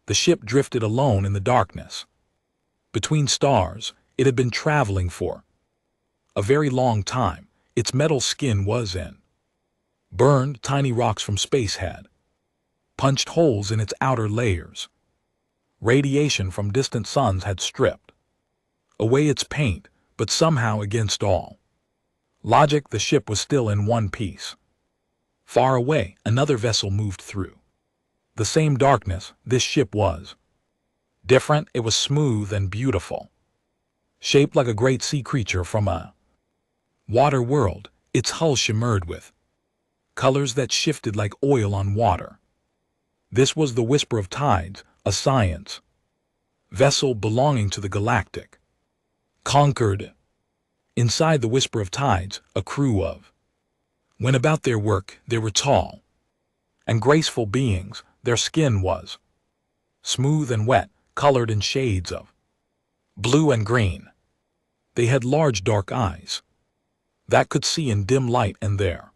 The ship drifted alone in the darkness. Between stars, it had been traveling for a very long time. Its metal skin was in. Burned tiny rocks from space had punched holes in its outer layers. Radiation from distant suns had stripped away its paint, but somehow against all logic the ship was still in one piece. Far away, another vessel moved through the same darkness. This ship was different. It was smooth and beautiful, shaped like a great sea creature from a water world. Its hull shimmered with colors that shifted like oil on water. This was the Whisper of Tides, a science vessel belonging to the galactic Concord. Inside the Whisper of Tides, a crew of went about their work. They were tall and graceful beings. Their skin was smooth and wet, colored in shades of blue and green. They had large dark eyes that could see in dim light, and their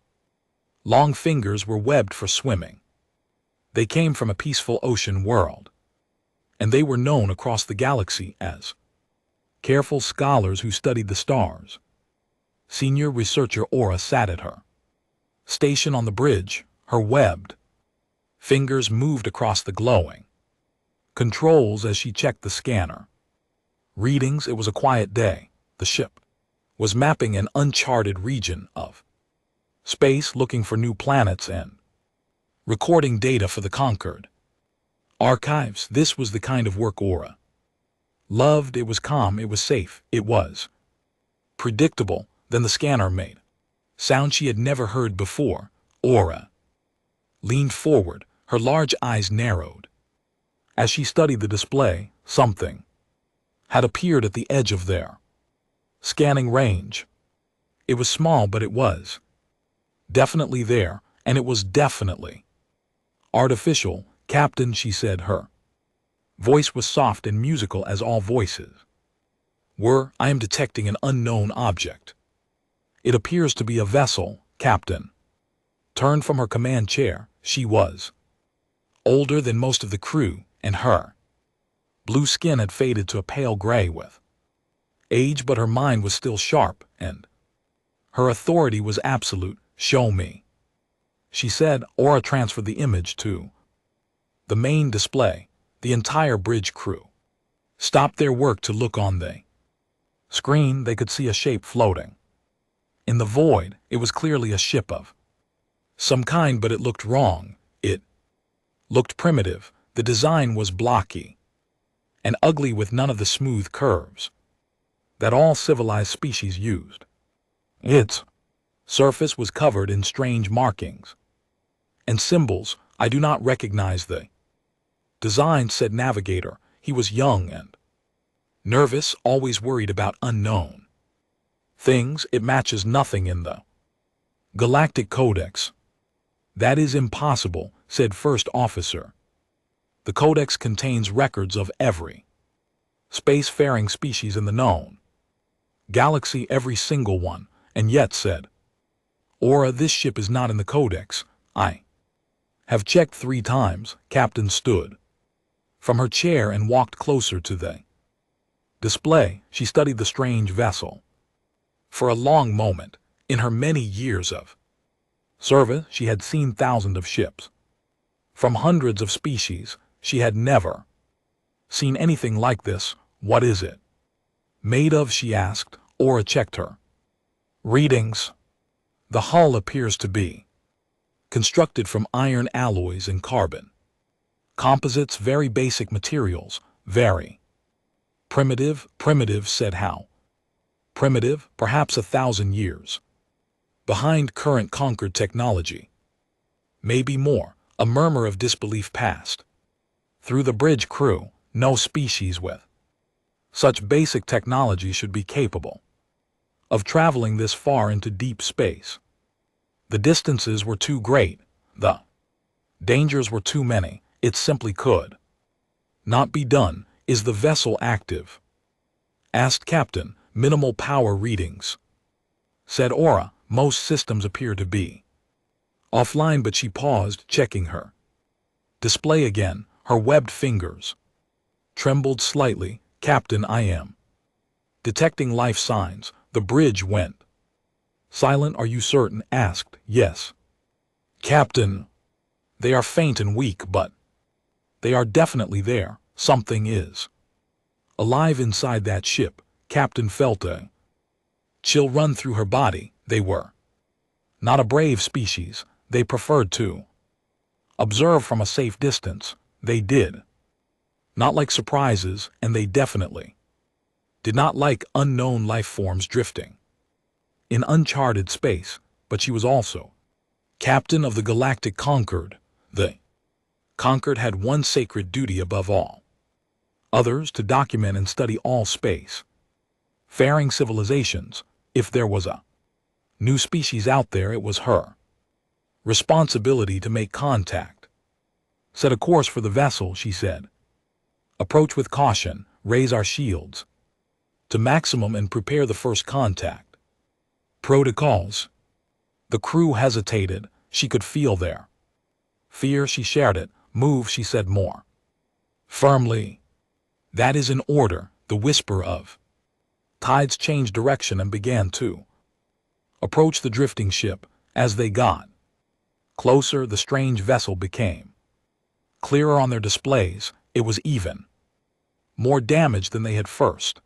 long fingers were webbed for swimming. They came from a peaceful ocean world, and they were known across the galaxy as careful scholars who studied the stars. Senior researcher Aura sat at her station on the bridge. Her webbed fingers moved across the glowing controls as she checked the scanner readings. It was a quiet day. The ship was mapping an uncharted region of space, looking for new planets and recording data for the Concord archives. This was the kind of work Aura loved. It was calm, it was safe, it was predictable. Then the scanner made sound she had never heard before. Aura leaned forward, her large eyes narrowed. As she studied the display, something had appeared at the edge of their scanning range. It was small, but it was definitely there, and it was definitely artificial. Captain, she said. Her voice was soft and musical as all voices were. I am detecting an unknown object. It appears to be a vessel. Captain turned from her command chair. She was older than most of the crew, and her blue skin had faded to a pale gray with age, but her mind was still sharp, and her authority was absolute. Show me, she said. Aura transferred the image to the main display. The entire bridge crew stopped their work to look on the screen. They could see a shape floating in the void. It was clearly a ship of some kind, but it looked wrong. It looked primitive. The design was blocky and ugly, with none of the smooth curves that all civilized species used. Its surface was covered in strange markings and symbols. I do not recognize the design, said Navigator. He was young and nervous, always worried about unknown things. It matches nothing in the Galactic Codex. That is impossible, said First Officer. The Codex contains records of every spacefaring species in the known galaxy, every single one, and yet, said Aura, this ship is not in the Codex. I have checked 3 times. Captain stood from her chair and walked closer to the display. She studied the strange vessel for a long moment. In her many years of service, she had seen thousands of ships from hundreds of species. She had never seen anything like this. What is it made of? She asked. Aura checked her readings. The hull appears to be constructed from iron alloys and carbon composites, very basic materials, very primitive. Primitive, said. How primitive? Perhaps 1,000 years behind current Concord technology. Maybe more. A murmur of disbelief passed through the bridge crew. No species with such basic technology should be capable of traveling this far into deep space. The distances were too great. The dangers were too many. It simply could not be done. Is the vessel active? Asked Captain. Minimal power readings, said Aura. Most systems appear to be offline, but she paused, checking her display again. Her webbed fingers trembled slightly. Captain, I am detecting life signs. The bridge went silent. Are you certain? Asked. Yes. Captain, they are faint and weak, but they are definitely there. Something is alive inside that ship. Captain felt a chill run through her body. They were not a brave species. They preferred to observe from a safe distance. They did not like surprises, and they definitely did not like unknown life forms drifting in uncharted space. But she was also captain of the Galactic Concord. The Concord had one sacred duty above all others: to document and study all space faring civilizations. If there was a new species out there, it was her responsibility to make contact. Set a course for the vessel, she said. Approach with caution, raise our shields to maximum and prepare the first contact. Protocols. The crew hesitated. She could feel their fear. She shared it. Move, she said more firmly. That is in order. The whisper of tides changed direction and began to approach the drifting ship. As they got closer, the strange vessel became clearer on their displays. It was even more damaged than they had first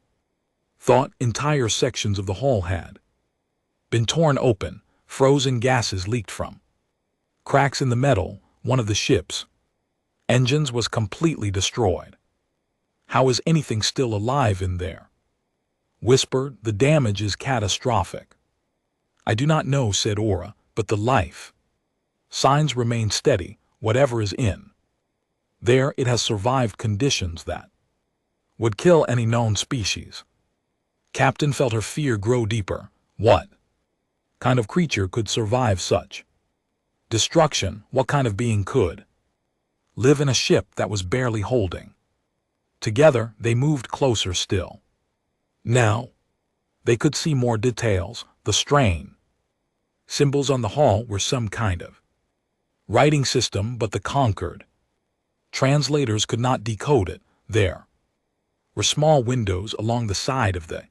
thought. Entire sections of the hull had been torn open. Frozen gases leaked from cracks in the metal. One of the ship's engines was completely destroyed. How is anything still alive in there? Whispered. The damage is catastrophic. I do not know, said Aura, but the life signs remain steady. Whatever is in there, it has survived conditions that would kill any known species. Captain felt her fear grow deeper. What kind of creature could survive such destruction? What kind of being could live in a ship that was barely holding together? They moved closer still. Now they could see more details. The strain symbols on the hull were some kind of writing system, but the Concord translators could not decode it. There were small windows along the side of the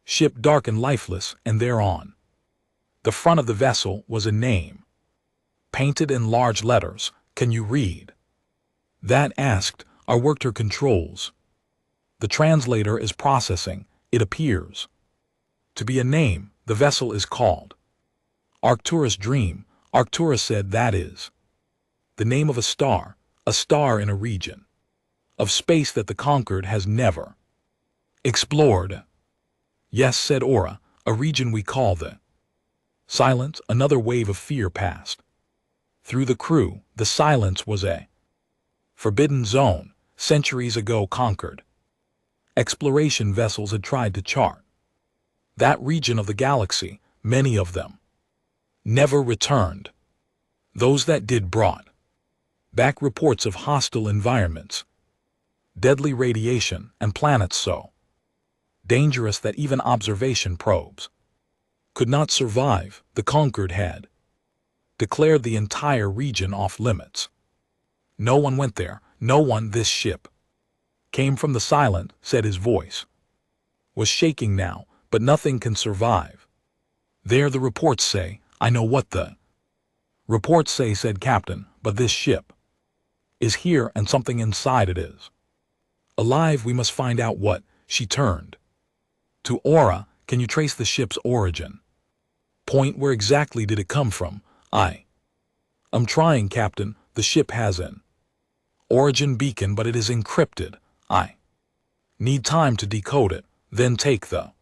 ship, dark and lifeless, and thereon the front of the vessel was a name painted in large letters. Can you read that? Asked. I worked her controls. The translator is processing. It appears to be a name. The vessel is called Arcturus Dream. Arcturus said that is the name of a star in a region of space that the Concord has never explored. Yes, said Aura, a region we call the Silence. Another wave of fear passed through the crew. The Silence was a forbidden zone. Centuries ago, Concord exploration vessels had tried to chart that region of the galaxy. Many of them never returned. Those that did brought back reports of hostile environments, deadly radiation, and planets so dangerous that even observation probes could not survive. The Concord had declared the entire region off limits. No one went there. No one. This ship came from the Silent, said. His voice was shaking now, but nothing can survive there, the reports say. I know what the reports say, said Captain, but this ship is here and something inside it is alive. We must find out what. She turned to Aura. Can you trace the ship's origin? Point. Where exactly did it come from? I'm trying, Captain. The ship has an origin beacon, but it is encrypted. I need time to decode it. Then take the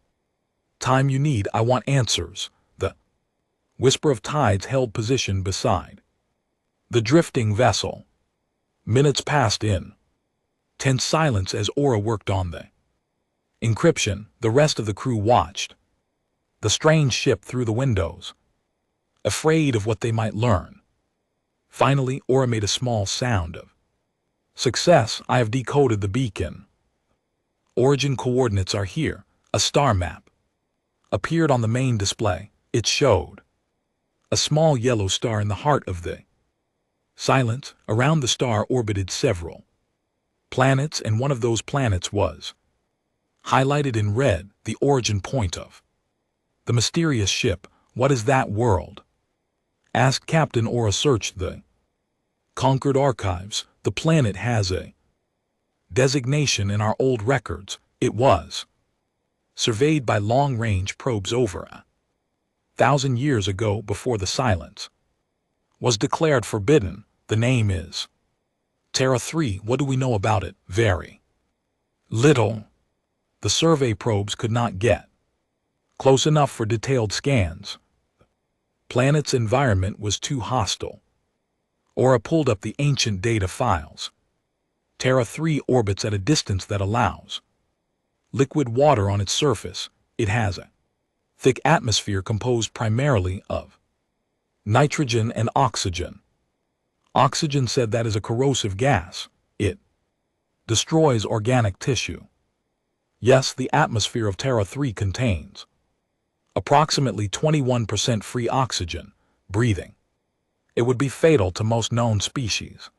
time you need. I want answers. The whisper of tides held position beside the drifting vessel. Minutes passed in tense silence as Aura worked on the encryption. The rest of the crew watched the strange ship through the windows, afraid of what they might learn. Finally, Aura made a small sound of success. I have decoded the beacon. Origin coordinates are here. A star map appeared on the main display. It showed a small yellow star in the heart of the Silent, around the star orbited several planets, and one of those planets was highlighted in red, the origin point of the mysterious ship. What is that world? Asked Captain Aura. Searched the conquered archives. The planet has a designation in our old records. It was surveyed by long-range probes over 1,000 years ago, before the silence was declared forbidden. The name is Terra 3. What do we know about it? Very little. The survey probes could not get close enough for detailed scans. Planet's environment was too hostile. Aura pulled up the ancient data files. Terra 3 orbits at a distance that allows liquid water on its surface. It has a thick atmosphere composed primarily of nitrogen and oxygen. Oxygen said that is a corrosive gas. It destroys organic tissue. Yes, the atmosphere of Terra 3 contains approximately 21% free oxygen. Breathing it would be fatal to most known species.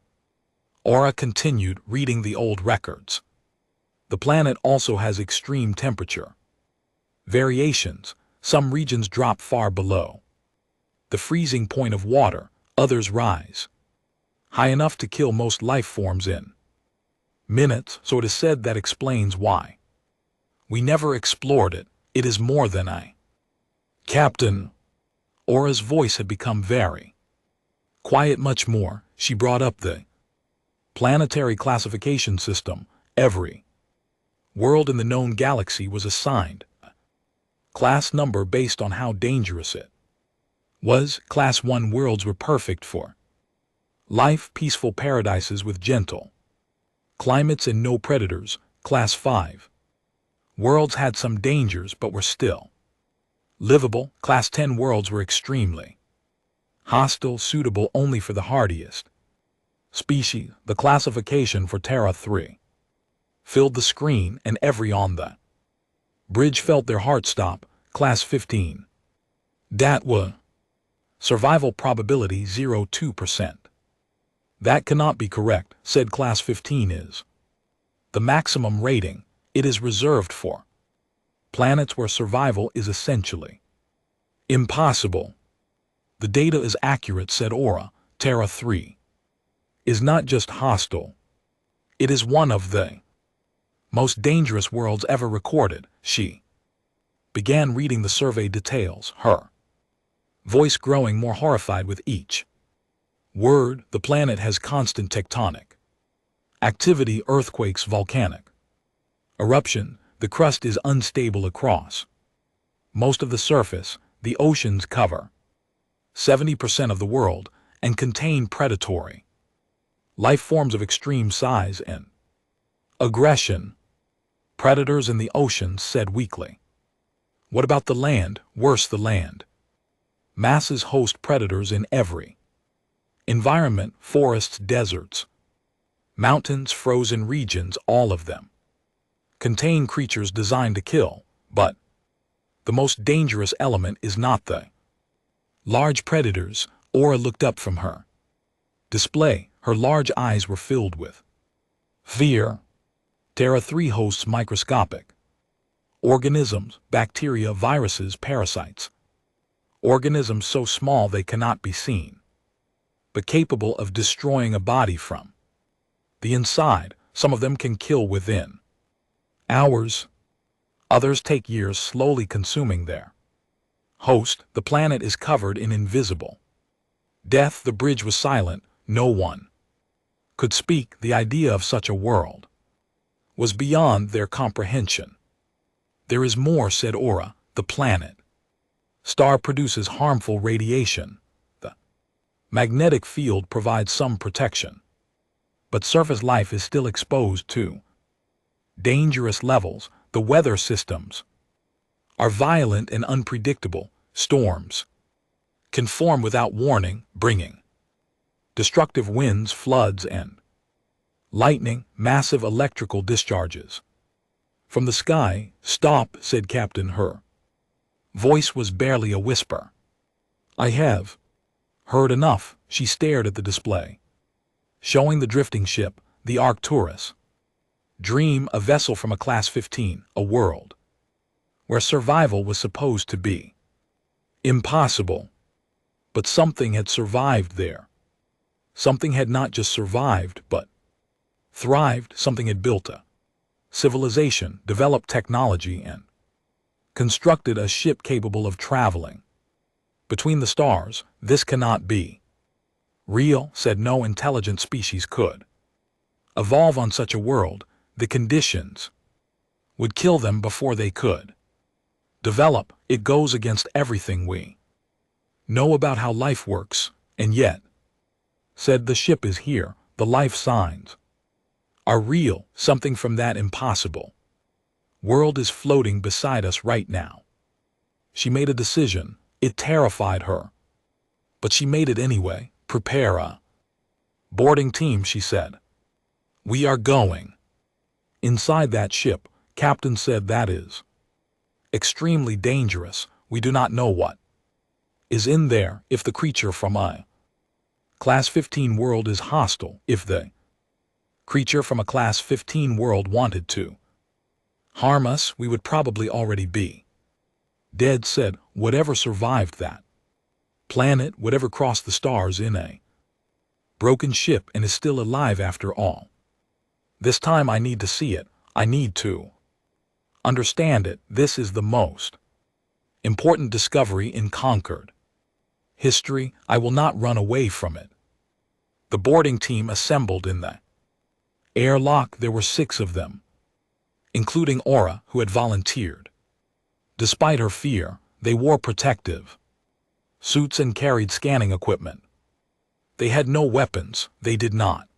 Aura continued, reading the old records. The planet also has extreme temperature variations. Some regions drop far below the freezing point of water, others rise high enough to kill most life forms in minutes, so it is said. That explains why we never explored it. It is more than I. Captain. Aura's voice had become very quiet. Much more. She brought up the planetary classification system. Every world in the known galaxy was assigned a class number based on how dangerous it was. Class 1 worlds were perfect for life, peaceful paradises with gentle climates and no predators. Class 5 worlds had some dangers but were still livable. Class 10 worlds were extremely hostile, suitable only for the hardiest species. The classification for Terra 3 filled the screen, and every on the bridge felt their heart stop. Class 15. That was survival probability 0.2%. That cannot be correct, said Class 15 is the maximum rating. It is reserved for planets where survival is essentially impossible. The data is accurate, said Aura. Terra 3 is not just hostile. It is one of the most dangerous worlds ever recorded. She began reading the survey details, her voice growing more horrified with each word. The planet has constant tectonic activity, earthquakes, volcanic eruption. The crust is unstable across most of the surface. The oceans cover 70% of the world and contain predatory life forms of extreme size and aggression. Predators in the oceans, said weakly. What about the land? Worse, the land masses host predators in every environment. Forests, deserts, mountains, frozen regions, all of them contain creatures designed to kill. But the most dangerous element is not the large predators. Aura looked up from her display. Her large eyes were filled with fear. Terra 3 hosts microscopic organisms, bacteria, viruses, parasites. Organisms so small they cannot be seen, but capable of destroying a body from the inside. Some of them can kill within hours. Others take years, slowly consuming their host. The planet is covered in invisible death. The bridge was silent. No one could speak. The idea of such a world was beyond their comprehension. There is more, said Aura. The planet star produces harmful radiation. The magnetic field provides some protection, but surface life is still exposed to dangerous levels. The weather systems are violent and unpredictable. Storms can form without warning, bringing destructive winds, floods, and lightning. Massive electrical discharges from the sky. Stop, said Captain. Her voice was barely a whisper. I have heard enough. She stared at the display. showing the drifting ship, the Arcturus. Dream, a vessel from a Class 15, a world where survival was supposed to be impossible. But something had survived there. Something had not just survived, but thrived. Something had built a civilization, developed technology, and constructed a ship capable of traveling between the stars. This cannot be real, said. No intelligent species could evolve on such a world. The conditions would kill them before they could develop. It goes against everything we know about how life works, and yet, said, the ship is here. The life signs are real. Something from that impossible world is floating beside us right now. She made a decision. It terrified her, but she made it anyway. Prepare a boarding team, she said. We are going inside that ship. Captain said, that is extremely dangerous. We do not know what is in there. If the creature from a Class 15 world is hostile, if the creature from a Class 15 world wanted to harm us, we would probably already be dead, said. Whatever survived that planet, whatever crossed the stars in a broken ship and is still alive after all this time, I need to see it. I need to understand it. This is the most important discovery in conquered history. I will not run away from it. The boarding team assembled in the airlock. There were 6 of them, including Aura, who had volunteered. Despite her fear, they wore protective suits and carried scanning equipment. They had no weapons. They did not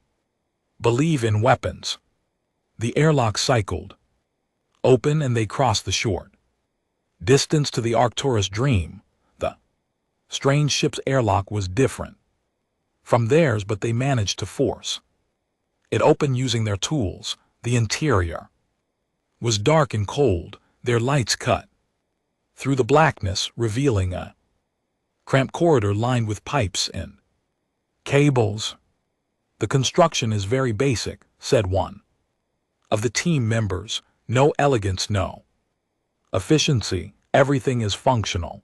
believe in weapons. The airlock cycled open and they crossed the short distance to the Arcturus. Dream, the strange ship's airlock was different from theirs, but they managed to force it open using their tools. The interior was dark and cold. Their lights cut through the blackness, revealing a cramped corridor lined with pipes and cables. The construction is very basic, said one of the team members. No elegance, no efficiency. Everything is functional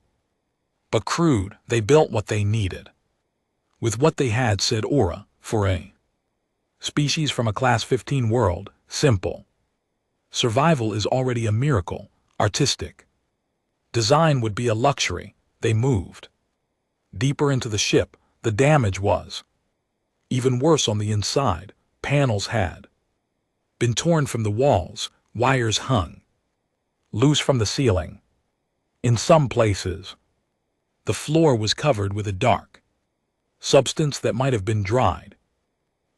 but crude. They built what they needed with what they had, said Aura. For a species from a Class 15 world, simple survival is already a miracle. Artistic design would be a luxury. They moved deeper into the ship. The damage was even worse on the inside. Panels had been torn from the walls. Wires hung loose from the ceiling. In some places, the floor was covered with a dark substance that might have been dried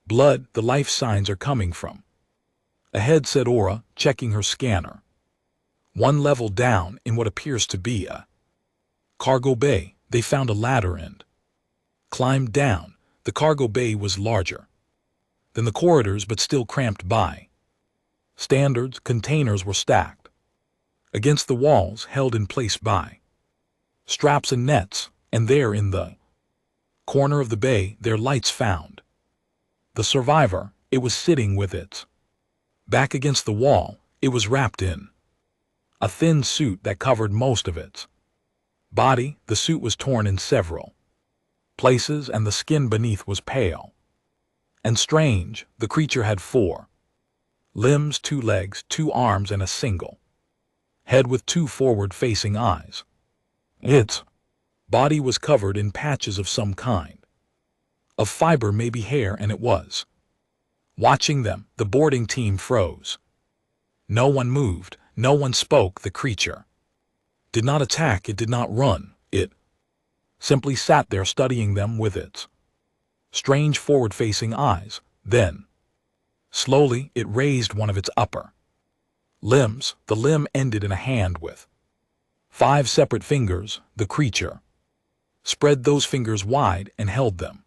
blood. The life signs are coming from ahead, said Aura, checking her scanner. 1 level down, in what appears to be a cargo bay, they found a ladder and climbed down. The cargo bay was larger than the corridors, but still cramped by standards. Containers were stacked against the walls, held in place by straps and nets, and there in the corner of the bay, their lights found the survivor. It was sitting with its back against the wall. It was wrapped in a thin suit that covered most of its body. The suit was torn in several places, and the skin beneath was pale and strange. The creature had 4 limbs, 2 legs, 2 arms, and a single head with 2 forward-facing eyes. Its body was covered in patches of some kind of fiber, maybe hair, and it was watching them. The boarding team froze. No one moved. No one spoke. The creature did not attack. It did not run. It simply sat there, studying them with its strange forward-facing eyes. Then, slowly, it raised one of its upper limbs. The limb ended in a hand with 5 separate fingers. The creature spread those fingers wide and held them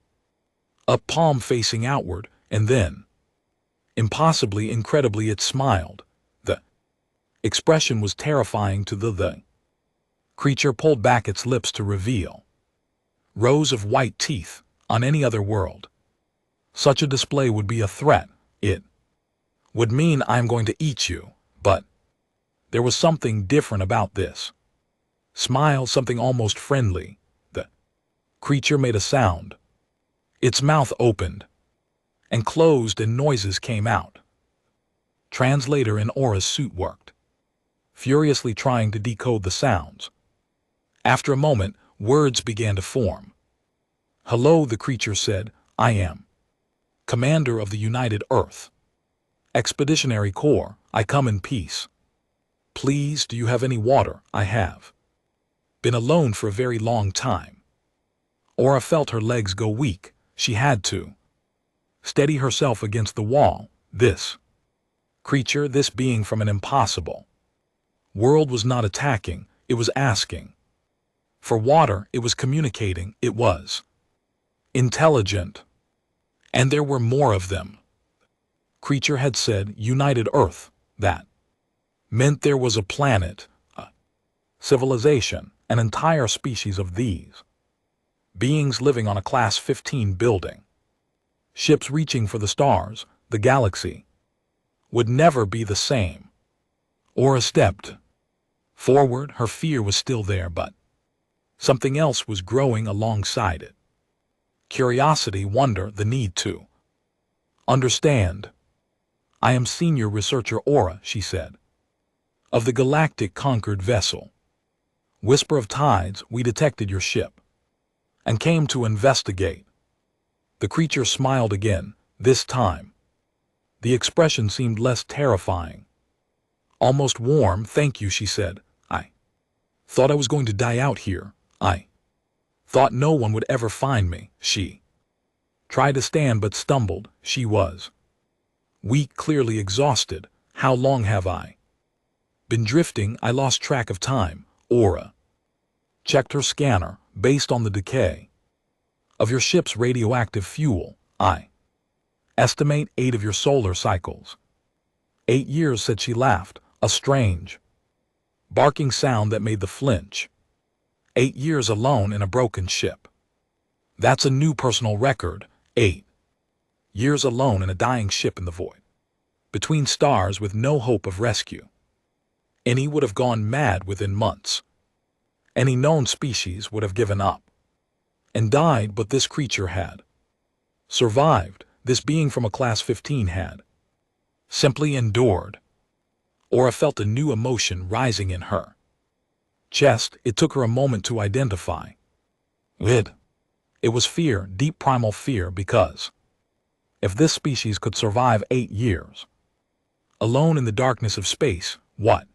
up, palm facing outward, and then, impossibly, incredibly, it smiled. The expression was terrifying to the creature pulled back its lips to reveal rows of white teeth. On any other world, Such a display would be a threat. It would mean I'm going to eat you, but there was something different about this. Smile, something almost friendly. The creature made a sound. Its mouth opened and closed and noises came out. Translator in Aura's suit worked, furiously trying to decode the sounds. After a moment, words began to form. Hello, the creature said. I am Commander of the United Earth Expeditionary Corps. I come in peace. Please, do you have any water? I have been alone for a very long time. Aura felt her legs go weak. She had to steady herself against the wall. This creature, this being from an impossible world, was not attacking. It was asking for water. It was communicating. It was intelligent. And there were more of them. Creature had said United Earth. That meant there was a planet, a civilization, an entire species of these beings living on a Class 15 building. Ships reaching for the stars, the galaxy, would never be the same. Aura stepped forward. Her fear was still there, but something else was growing alongside it. Curiosity, wonder, the need to understand. I am Senior Researcher Aura, she said, of the Galactic Conquered Vessel. Whisper of Tides, we detected your ship and came to investigate. The creature smiled again. This time the expression seemed less terrifying, almost warm. Thank you, she said. I thought I was going to die out here. I thought no one would ever find me. She tried to stand but stumbled. She was weak, clearly exhausted. How long have I been drifting? I lost track of time. Aura checked her scanner. Based on the decay of your ship's radioactive fuel, I estimate 8 of your solar cycles. 8 years, said she. Laughed, a strange barking sound that made the flinch. 8 years alone in a broken ship. That's a new personal record. 8 years alone in a dying ship in the void, between stars with no hope of rescue. Any would have gone mad within months. Any known species would have given up and died, but this creature had survived. This being from a Class 15 had simply endured. Aura felt a new emotion rising in her chest. It took her a moment to identify it. It was fear, deep primal fear, because if this species could survive 8 years alone in the darkness of space, what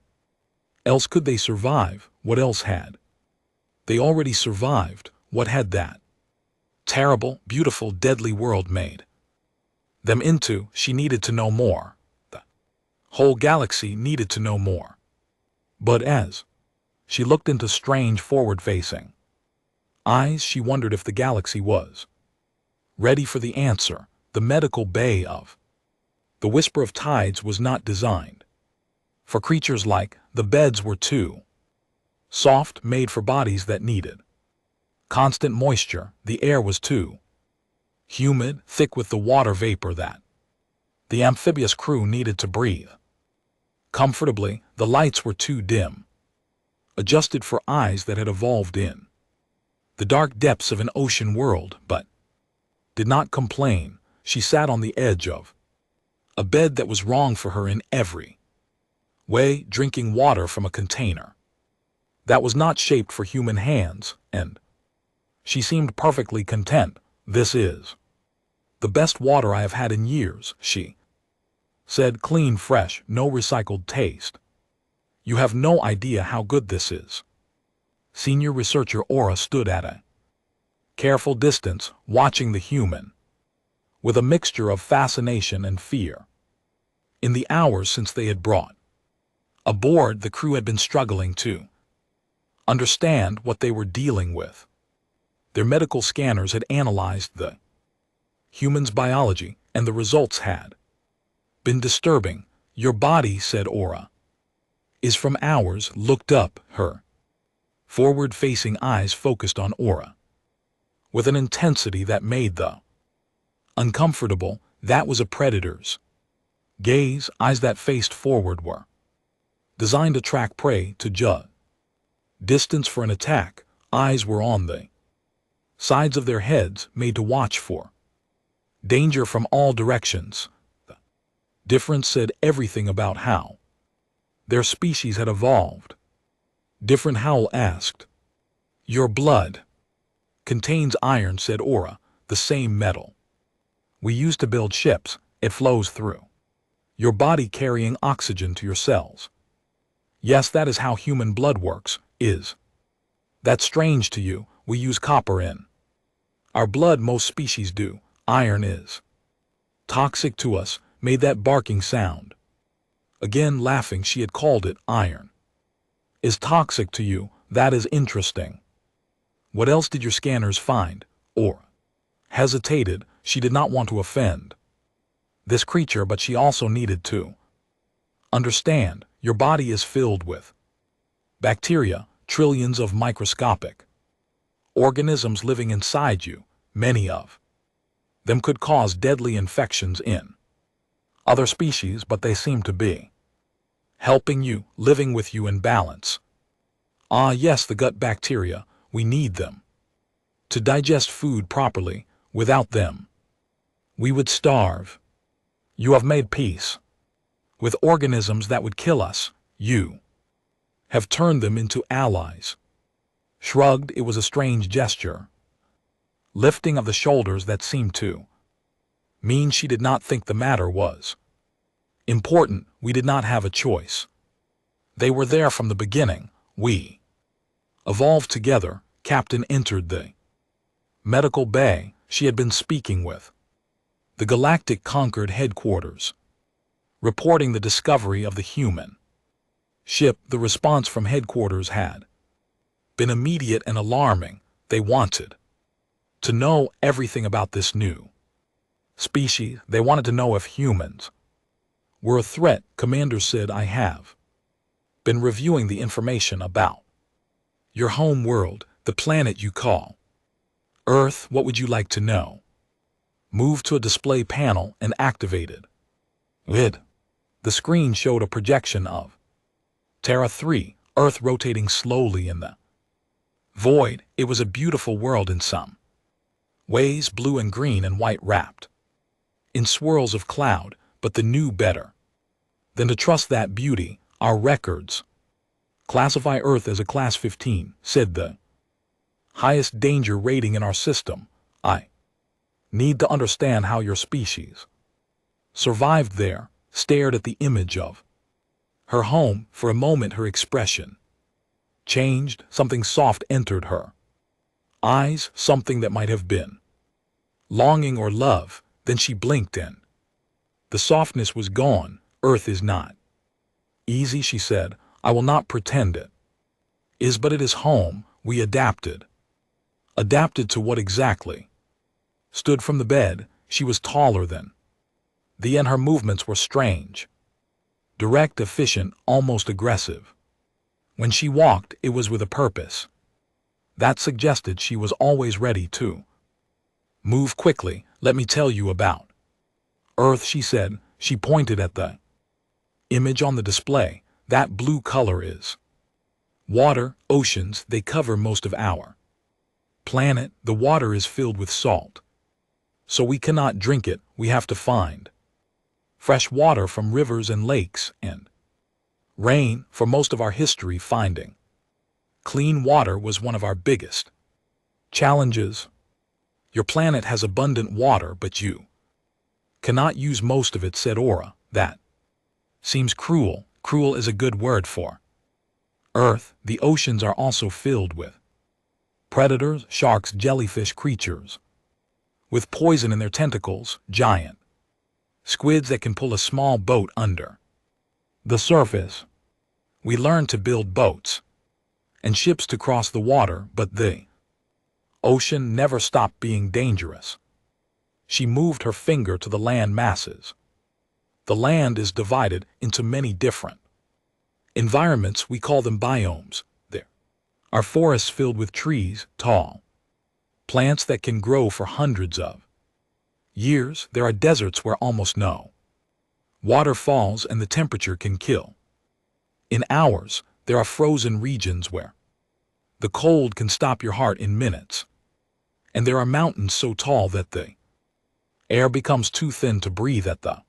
else could they survive? What else had they already survived? What had that terrible, beautiful, deadly world made them into? She needed to know more. The whole galaxy needed to know more. But as she looked into strange forward-facing eyes, she wondered if the galaxy was ready for the answer. The medical bay of the Whisper of Tides was not designed for creatures like the beds were too soft, made for bodies that needed constant moisture. The air was too humid, thick with the water vapor that the amphibious crew needed to breathe comfortably. The lights were too dim, adjusted for eyes that had evolved in the dark depths of an ocean world, but did not complain. She sat on the edge of a bed that was wrong for her in every way, drinking water from a container that was not shaped for human hands, and she seemed perfectly content. This is the best water I have had in years, she said. Clean, fresh, no recycled taste. You have no idea how good this is. Senior Researcher Aura stood at a careful distance, watching the human with a mixture of fascination and fear. In the hours since they had brought aboard, the crew had been struggling to understand what they were dealing with. Their medical scanners had analyzed the human's biology, and the results had been disturbing. Your body, said Aura, is from ours. Looked up. Her forward-facing eyes focused on Aura with an intensity that made the Uncomfortable, that was a predator's gaze. Eyes that faced forward were designed to track prey, to judge distance for an attack. Eyes were on the sides of their heads, made to watch for danger from all directions. The difference said everything about how their species had evolved. Different, Howl asked. Your blood contains iron, said Aura, the same metal we use to build ships. It flows through your body, carrying oxygen to your cells. Yes, that is how human blood works. Is that strange to you? We use copper in our blood. Most species do. Iron is toxic to us. Made that barking sound. Again laughing, she had called it iron. Is toxic to you? That is interesting. What else did your scanners find? Aura hesitated. She did not want to offend this creature, but she also needed to understand. Your body is filled with bacteria, trillions of microscopic organisms living inside you. Many of them could cause deadly infections in other species, but they seem to be helping you, living with you in balance. Ah, yes, the gut bacteria. We need them to digest food properly. Without them, we would starve. You have made peace with organisms that would kill us. You have turned them into allies. Shrugged. It was a strange gesture, lifting of the shoulders that seemed to mean she did not think the matter was important. We did not have a choice. They were there from the beginning. We evolved together. Captain entered the medical bay. She had been speaking with the Galactic Concord headquarters, reporting the discovery of the human ship. The response from headquarters had been immediate and alarming. They wanted to know everything about this new species. They wanted to know if humans were a threat. Commander said, I have been reviewing the information about your home world, the planet you call Earth. What would you like to know? Moved to a display panel and activated it. The screen showed a projection of Terra 3, Earth rotating slowly in the void. It was a beautiful world in some ways, blue and green and white wrapped in swirls of cloud, but the knew better than to trust that beauty. Our records classify Earth as a Class 15, said the highest danger rating in our system. I need to understand how your species survived there. Stared at the image of her home. For a moment her expression changed. Something soft entered her eyes, something that might have been longing or love. Then she blinked and the softness was gone. Earth is not easy, she said. I will not pretend it is, but it is home. We adapted. Adapted to what exactly? Stood from the bed. She was taller than and her movements were strange. Direct, efficient, almost aggressive. When she walked, it was with a purpose. That suggested she was always ready to move quickly. Let me tell you about Earth, she said. She pointed at the image on the display. That blue color is water. Oceans, they cover most of our planet. The water is filled with salt, so we cannot drink it. We have to find fresh water from rivers and lakes and rain. For most of our history, finding clean water was one of our biggest challenges. Your planet has abundant water, but you cannot use most of it, said Aura. That seems cruel. Cruel is a good word for Earth. The oceans are also filled with predators, sharks, jellyfish, creatures with poison in their tentacles, giant squids that can pull a small boat under the surface. We learned to build boats and ships to cross the water, but the ocean never stopped being dangerous. She moved her finger to the land masses. The land is divided into many different environments. We call them biomes. There are forests filled with trees, tall plants that can grow for hundreds of Years, there are deserts where almost no water falls and the temperature can kill. In hours, there are frozen regions where the cold can stop your heart in minutes. And there are mountains so tall that the air becomes too thin to breathe at the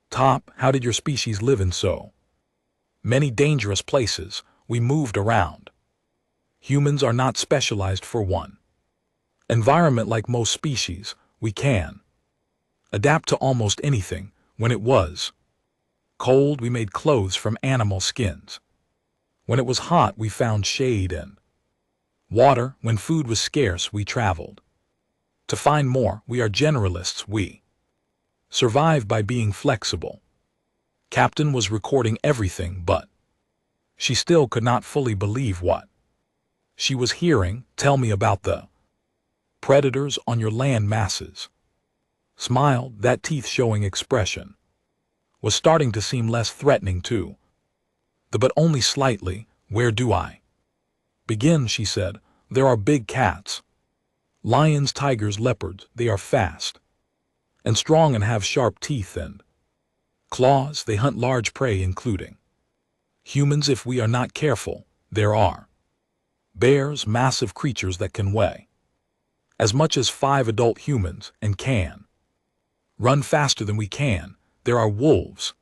top. How did your species live in so many dangerous places? We moved around. Humans are not specialized for one environment like most species. We can adapt to almost anything. When it was cold, we made clothes from animal skins. When it was hot, we found shade and water. When food was scarce, we traveled to find more. We are generalists. We survive by being flexible. Captain was recording everything, but she still could not fully believe what she was hearing. Tell me about the predators on your land masses. Smiled, that teeth-showing expression was starting to seem less threatening too. But only slightly. Where do I begin? She said. There are big cats, lions, tigers, leopards. They are fast and strong and have sharp teeth and claws. They hunt large prey, including humans if we are not careful. There are bears, massive creatures that can weigh as much as 5 adult humans and can run faster than we can. There are wolves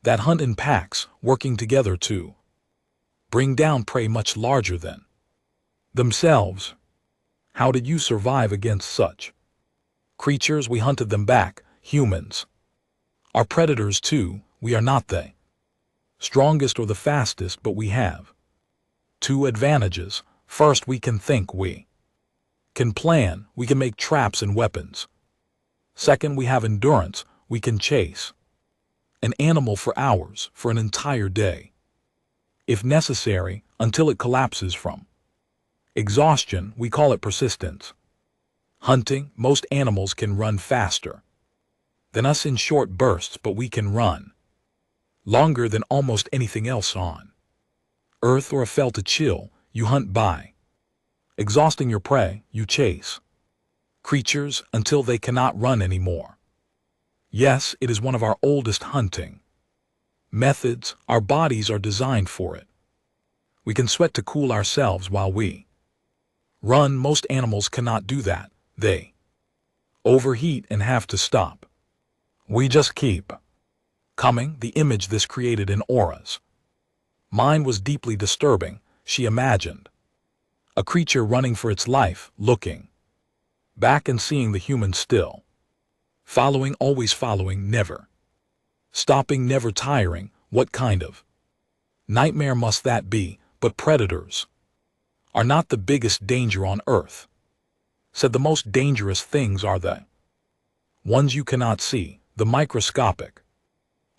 that hunt in packs, working together to bring down prey much larger than themselves. How did you survive against such creatures? We hunted them back. Humans are predators too. We are not the strongest or the fastest, but we have 2 advantages. First, we can think. We can plan. We can make traps and weapons. Second, we have endurance. We can chase an animal for hours, for an entire day, if necessary, until it collapses from exhaustion. We call it persistence. Hunting, most animals can run faster than us in short bursts, but we can run longer than almost anything else on Earth. Or felt a chill, you hunt by exhausting your prey. You chase creatures until they cannot run anymore. Yes, it is one of our oldest hunting methods. Our bodies are designed for it. We can sweat to cool ourselves while we run. Most animals cannot do that. They overheat and have to stop. We just keep coming. The image this created in Aura's mind was deeply disturbing. She imagined a creature running for its life, looking back and seeing the human still following, always following, never stopping, never tiring. What kind of nightmare must that be? But predators are not the biggest danger on Earth. Said the most dangerous things are the ones you cannot see, the microscopic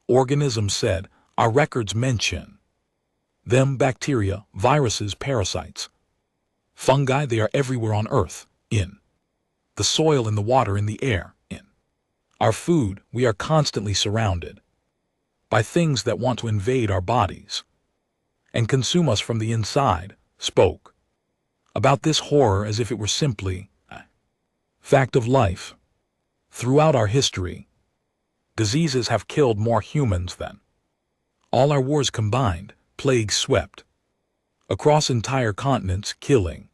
organisms. Said our records mention them: bacteria, viruses, parasites, fungi. They are everywhere on Earth, in the soil, in the water, in the air, in our food. We are constantly surrounded by things that want to invade our bodies and consume us from the inside. Spoke about this horror as if it were simply a fact of life. Throughout our history, diseases have killed more humans than all our wars combined. Plagues swept across entire continents, killing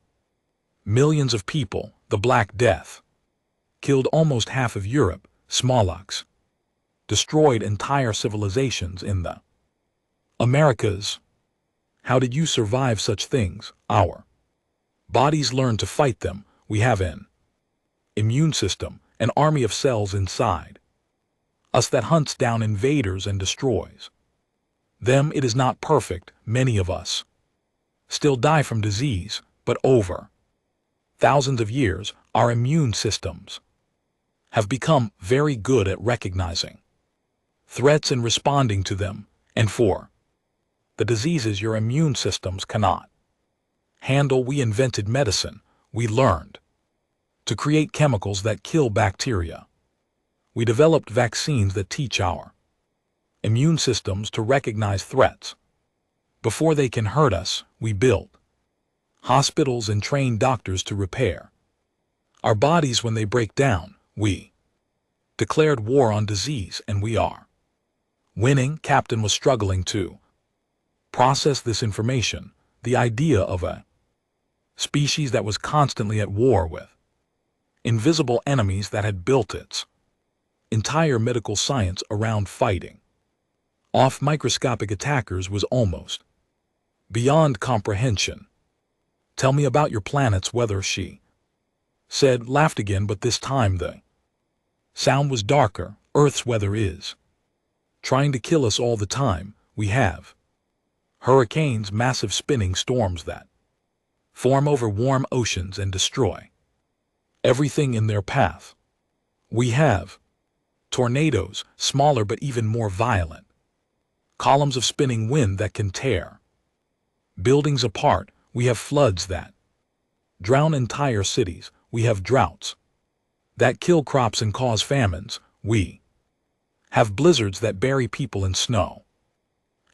millions of people. The Black Death killed almost half of Europe. Smallpox destroyed entire civilizations in the Americas. How did you survive such things? Our bodies learn to fight them. We have an immune system, an army of cells inside us that hunts down invaders and destroys them. It is not perfect. Many of us still die from disease, but over thousands of years, our immune systems have become very good at recognizing threats and responding to them. And for the diseases your immune systems cannot handle, we invented medicine. We learned to create chemicals that kill bacteria. We developed vaccines that teach our immune systems to recognize threats before they can hurt us. We built hospitals and trained doctors to repair our bodies when they break down. We declared war on disease, and we are winning. Captain was struggling to process this information, the idea of a species that was constantly at war with invisible enemies that had built its entire medical science around fighting off microscopic attackers was almost beyond comprehension. "Tell me about your planet's weather," she said, laughed again, but this time the sound was darker. "Earth's weather is trying to kill us all the time. We have hurricanes, massive spinning storms that form over warm oceans and destroy everything in their path. We have tornadoes, smaller but even more violent, columns of spinning wind that can tear buildings apart. We have floods that drown entire cities. We have droughts that kill crops and cause famines. We have blizzards that bury people in snow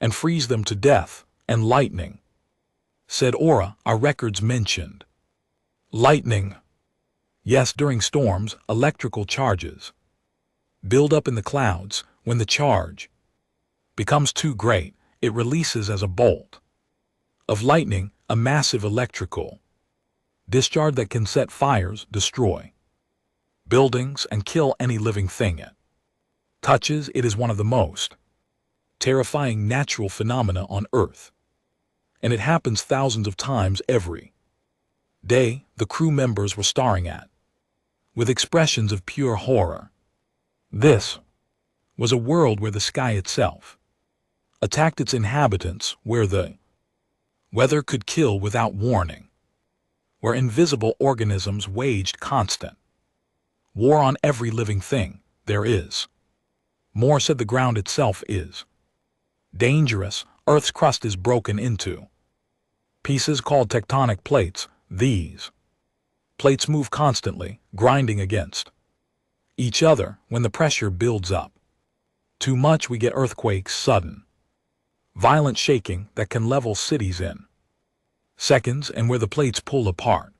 and freeze them to death. And lightning," said Aura. "Our records mentioned lightning." "Yes, during storms, electrical charges build up in the clouds. When the charge becomes too great, it releases as a bolt of lightning, a massive electrical discharge that can set fires, destroy buildings, and kill any living thing it touches. It is one of the most terrifying natural phenomena on Earth, and it happens thousands of times every day." The crew members were staring at with expressions of pure horror. This was a world where the sky itself attacked its inhabitants, where the weather could kill without warning, where invisible organisms waged constant war on every living thing. "There is more," said the ground itself is dangerous. Earth's crust is broken into pieces called tectonic plates. These plates move constantly, grinding against each other. When the pressure builds up too much, we get earthquakes, sudden, violent shaking that can level cities in seconds. And where the plates pull apart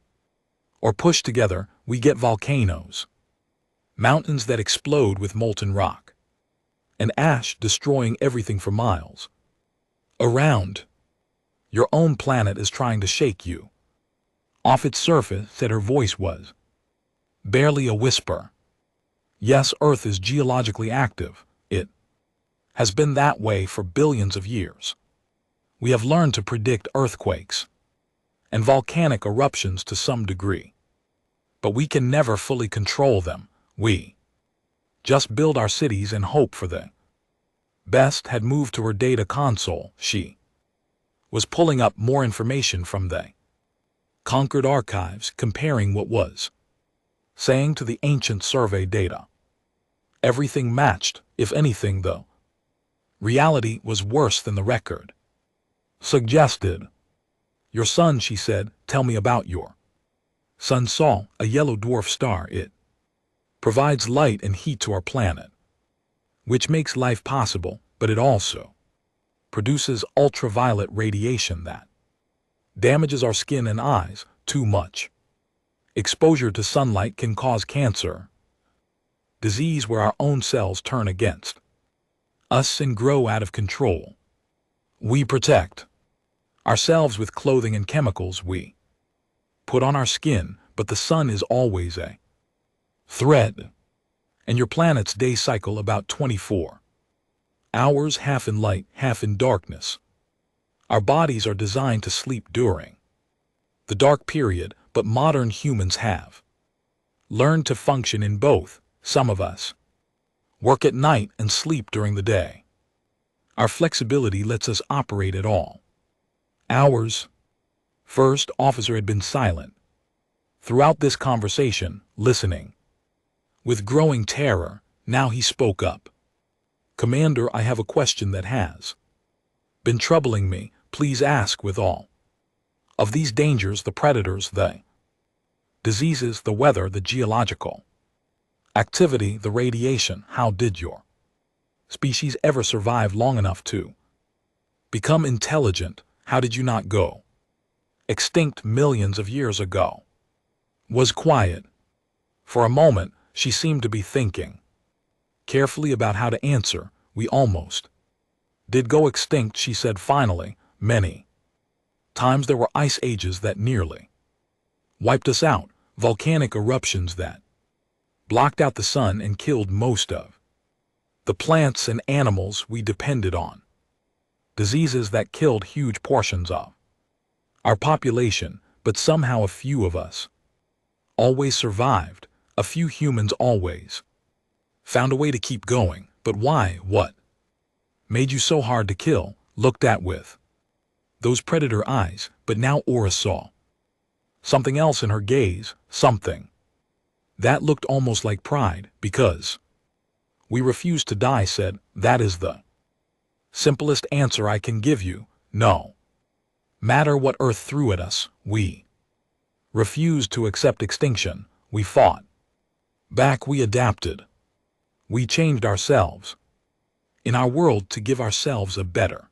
or push together, we get volcanoes, mountains that explode with molten rock and ash, destroying everything for miles around. Your own planet is trying to shake you off its surface," said. Her voice was barely a whisper. "Yes, Earth is geologically active. It has been that way for billions of years. We have learned to predict earthquakes and volcanic eruptions to some degree, but we can never fully control them. We just build our cities and hope for the best." Had moved to her data console. She was pulling up more information from the conquered archives, comparing what was saying to the ancient survey data. Everything matched. If anything, though, reality was worse than the record suggested. "Your sun," she said. "Tell me about your sun." "Saw a yellow dwarf star. It provides light and heat to our planet, which makes life possible, but it also produces ultraviolet radiation that damages our skin and eyes. Too much exposure to sunlight can cause cancer, disease where our own cells turn against us and grow out of control. We protect ourselves with clothing and chemicals we put on our skin, but the sun is always a threat. And your planet's day cycle about 24 hours, half in light, half in darkness. Our bodies are designed to sleep during the dark period, but modern humans have learned to function in both. Some of us work at night and sleep during the day. Our flexibility lets us operate at all hours." First officer had been silent throughout this conversation, listening with growing terror. Now he spoke up. "Commander, I have a question that has been troubling me. Please ask. With all of these dangers, the predators, the diseases, the weather, the geological activity, the radiation, how did your species ever survive long enough to become intelligent? How did you not go extinct millions of years ago?" Was quiet. For a moment, she seemed to be thinking. carefully about how to answer. We almost did go extinct, she said finally. Many times there were ice ages that nearly wiped us out, volcanic eruptions that blocked out the sun and killed most of the plants and animals we depended on, diseases that killed huge portions of our population, but somehow a few of us always survived. A few humans always found a way to keep going. But why? What made you so hard to kill? Looked at with those predator eyes. But now Aura saw something else in her gaze, something that looked almost like pride. Because we refused to die, said. That is the simplest answer I can give you. No matter what Earth threw at us, we refused to accept extinction. We fought back, we adapted. We changed ourselves in our world to give ourselves a better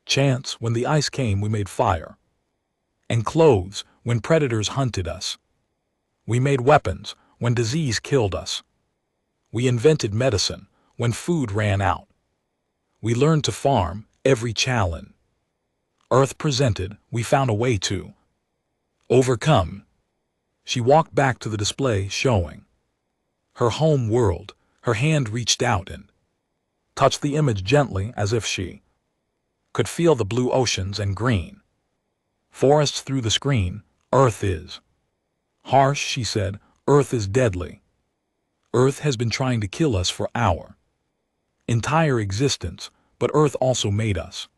chance. When the ice came, we made fire and clothes. When predators hunted us, we made weapons. When disease killed us, we invented medicine. When food ran out, we learned to farm. Every challenge Earth presented, we found a way to overcome. She walked back to the display, showing her home world. Her hand reached out and touched the image gently, as if she could feel the blue oceans and green forests through the screen. Earth is harsh, she said. Earth is deadly. Earth has been trying to kill us for our entire existence, but Earth also made us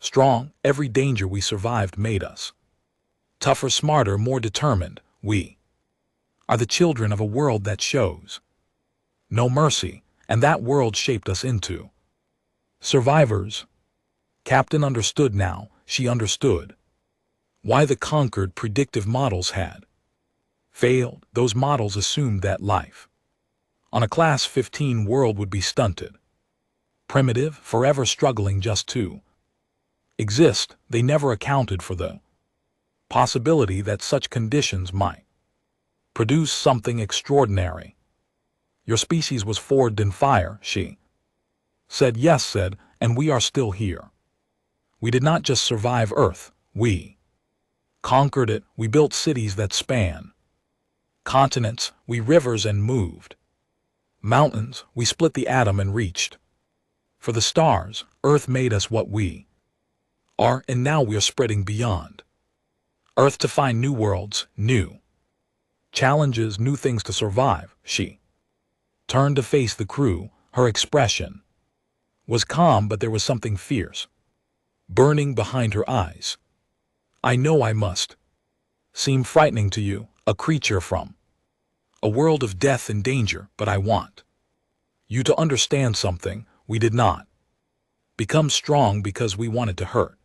strong. Every danger we survived made us tougher, smarter, more determined. We are the children of a world that shows no mercy, and that world shaped us into survivors. Captain understood now. She understood why the conquered predictive models had failed. Those models assumed that life on a Class 15 world would be stunted, primitive, forever struggling just to exist. They never accounted for the possibility that such conditions might produce something extraordinary. Your species was forged in fire, she said. Yes, said, and we are still here. We did not just survive Earth, we conquered it. We built cities that span continents, we rivers and moved mountains. We split the atom and reached for the stars. Earth made us what we are, and now we are spreading beyond Earth to find new worlds, new challenges, new things to survive. She turned to face the crew. Her expression was calm, but there was something fierce burning behind her eyes. I know I must seem frightening to you, a creature from a world of death and danger, but I want you to understand something. We did not become strong because we wanted to hurt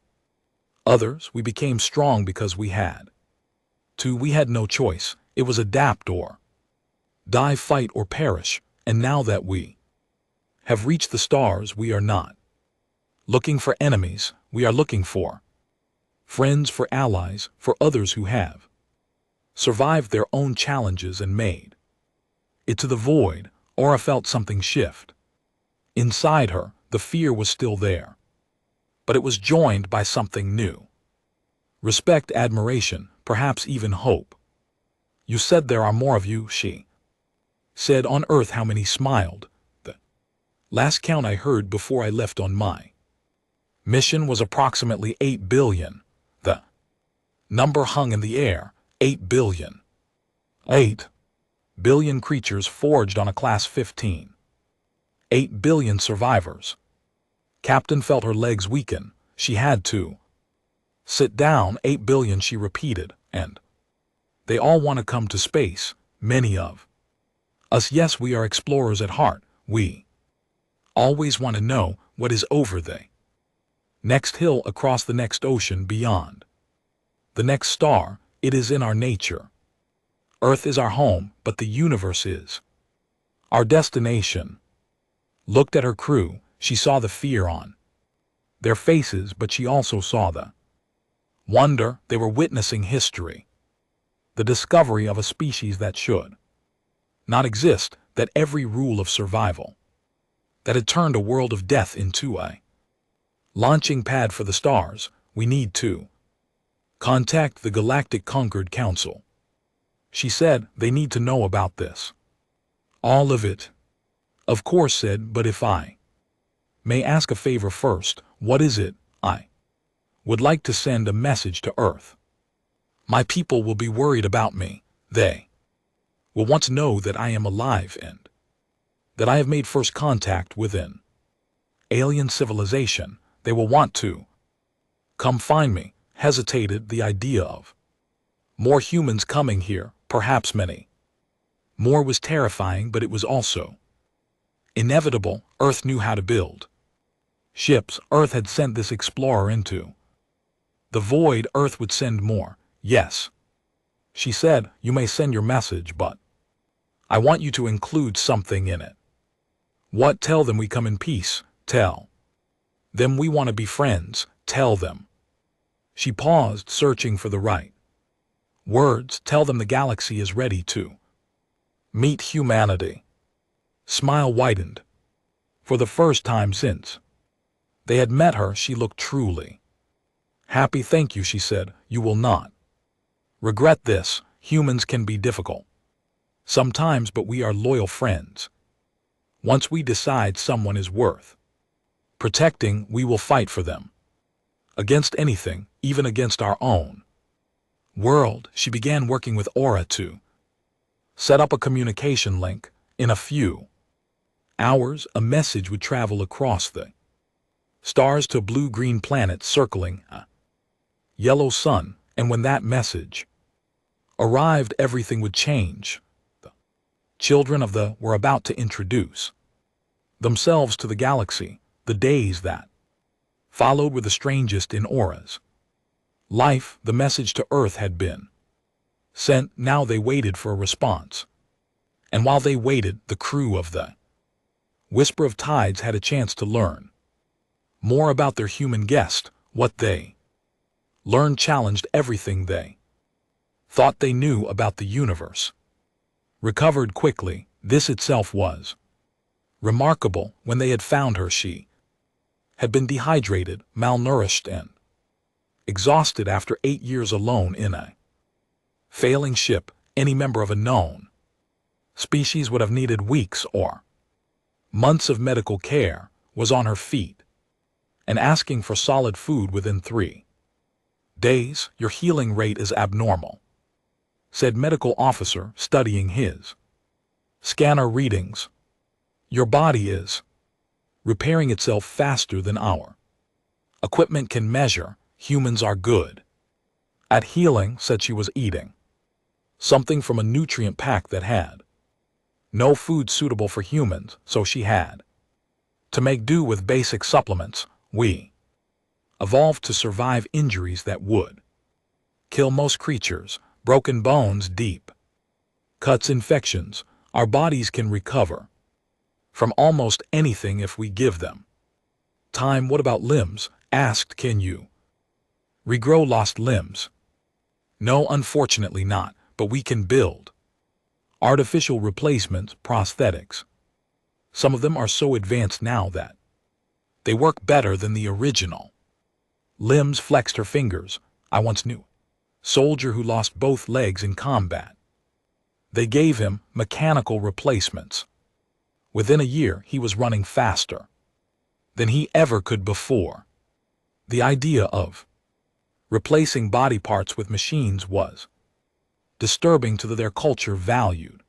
others. We became strong because we had to. We had no choice. It was adapt or die, fight or perish. And now that we have reached the stars, we are not looking for enemies. We are looking for friends, for allies, for others who have survived their own challenges and made it to the void. Aura felt something shift inside her. The fear was still there, but it was joined by something new. Respect, admiration, perhaps even hope. You said there are more of you, she said. On Earth, how many? Smiled. The last count I heard before I left on my mission was approximately 8 billion. The number hung in the air. 8 billion. 8 billion creatures forged on a Class 15. 8 billion survivors. Captain felt her legs weaken. She had to sit down. 8 billion, she repeated, and they all want to come to space. Many of us, yes, we are explorers at heart. We always want to know what is over the next hill, across the next ocean, beyond the next star. It is in our nature. Earth is our home, but the universe is our destination. Looked at her crew. She saw the fear on their faces, but she also saw the wonder. They were witnessing history, the discovery of a species that should not exist. that every rule of survival, that had turned a world of death into a launching pad for the stars. We need to contact the Galactic Concord Council. She said they need to know about this. All of it. Of course, said, but if I may ask a favor first, what is it? I would like to send a message to Earth. My people will be worried about me. They will want to know that I am alive and that I have made first contact with an alien civilization. They will want to come find me. Hesitated the idea of more humans coming here, perhaps many more, was terrifying, but it was also inevitable. Earth knew how to build ships. Earth had sent this explorer into the void. Earth would send more. Yes, she said, you may send your message, but I want you to include something in it. What? Tell them we come in peace. Tell them we want to be friends. Tell them. She paused, searching for the right words. Tell them the galaxy is ready to meet humanity. Smile widened. For the first time since they had met her, she looked truly happy. Thank you, she said. You will not regret this. Humans can be difficult sometimes, but we are loyal friends. Once we decide someone is worth protecting, we will fight for them. Against anything, even against our own world. She began working with Aura to set up a communication link. In a few hours, a message would travel across the stars to a blue-green planet circling a yellow sun, and when that message arrived, everything would change. The children of the were about to introduce themselves to the galaxy. The days that followed were the strangest in Aura's life. The message to Earth had been sent. Now they waited for a response. And while they waited, the crew of the Whisper of Tides had a chance to learn more about their human guest. What they learned challenged everything they thought they knew about the universe. Recovered quickly, this itself was remarkable. When they had found her, she had been dehydrated, malnourished, and exhausted after 8 years alone in a failing ship. Any member of a known species would have needed weeks or months of medical care. Was on her feet and asking for solid food within 3 days. Your healing rate is abnormal, said medical officer, studying his scanner readings. Your body is repairing itself faster than our equipment can measure. Humans are good at healing, said. She was eating something from a nutrient pack that had no food suitable for humans, so she had to make do with basic supplements. We evolved to survive injuries that would kill most creatures. Broken bones, deep cuts, infections. Our bodies can recover from almost anything if we give them time. What about limbs? Asked. Can you regrow lost limbs? No, unfortunately not, but we can build artificial replacements, prosthetics. Some of them are so advanced now that they work better than the original limbs. Flexed her fingers. I once knew a soldier who lost both legs in combat. They gave him mechanical replacements. Within a year, he was running faster than he ever could before. The idea of replacing body parts with machines was disturbing to their culture. Valued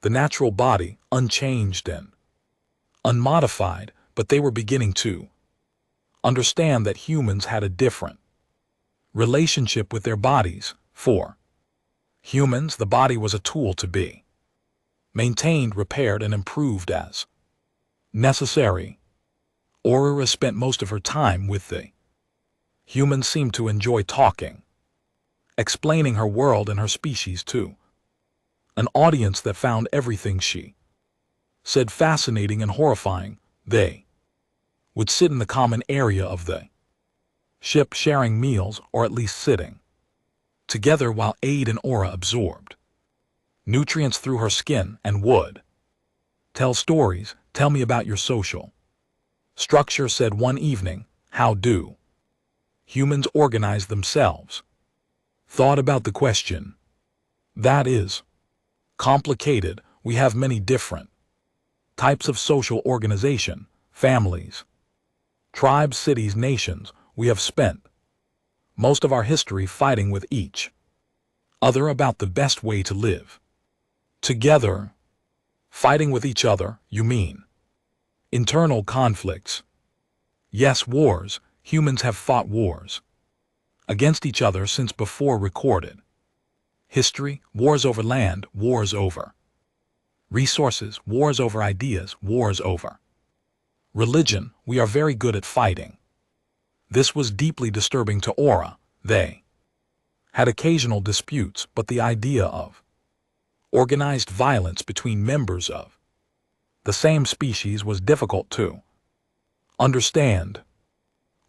the natural body, unchanged and unmodified, but they were beginning to understand that humans had a different relationship with their bodies. For humans, the body was a tool to be maintained, repaired, and improved as necessary. Aurora spent most of her time with the humans. Seemed to enjoy talking, explaining her world and her species to an audience that found everything she said fascinating and horrifying. They would sit in the common area of the ship, sharing meals, or at least sitting together while Aid and Aura absorbed nutrients through her skin and would Tell stories, tell me about your social structure, said one evening. How do humans organize themselves? Thought about the question. That is complicated. We have many different types of social organization, families, tribes, cities, nations. We have spent most of our history fighting with each other about the best way to live together. Fighting with each other, you mean internal conflicts? Yes, wars. Humans have fought wars against each other since before recorded history. Wars over land, wars over resources, wars over ideas, wars over religion. We are very good at fighting. This was deeply disturbing to Aura. They had occasional disputes, but the idea of organized violence between members of the same species was difficult to understand.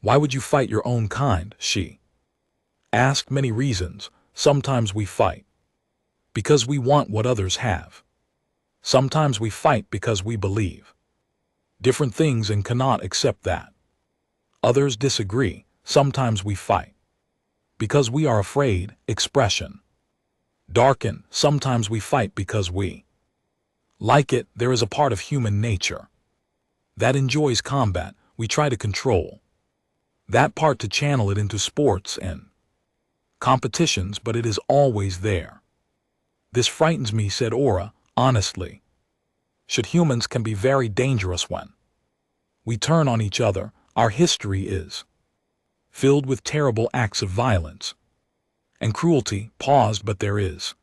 Why would you fight your own kind? She asked. Many reasons. Sometimes we fight because we want what others have. Sometimes we fight because we believe different things and cannot accept that others disagree. Sometimes we fight because we are afraid. Expression darken. Sometimes we fight because we like it. There is a part of human nature that enjoys combat. We try to control that part to channel it into sports and competitions, but it is always there. This frightens me, said Aura, honestly. Should humans can be very dangerous when we turn on each other. Our history is filled with terrible acts of violence and cruelty. Paused, but there is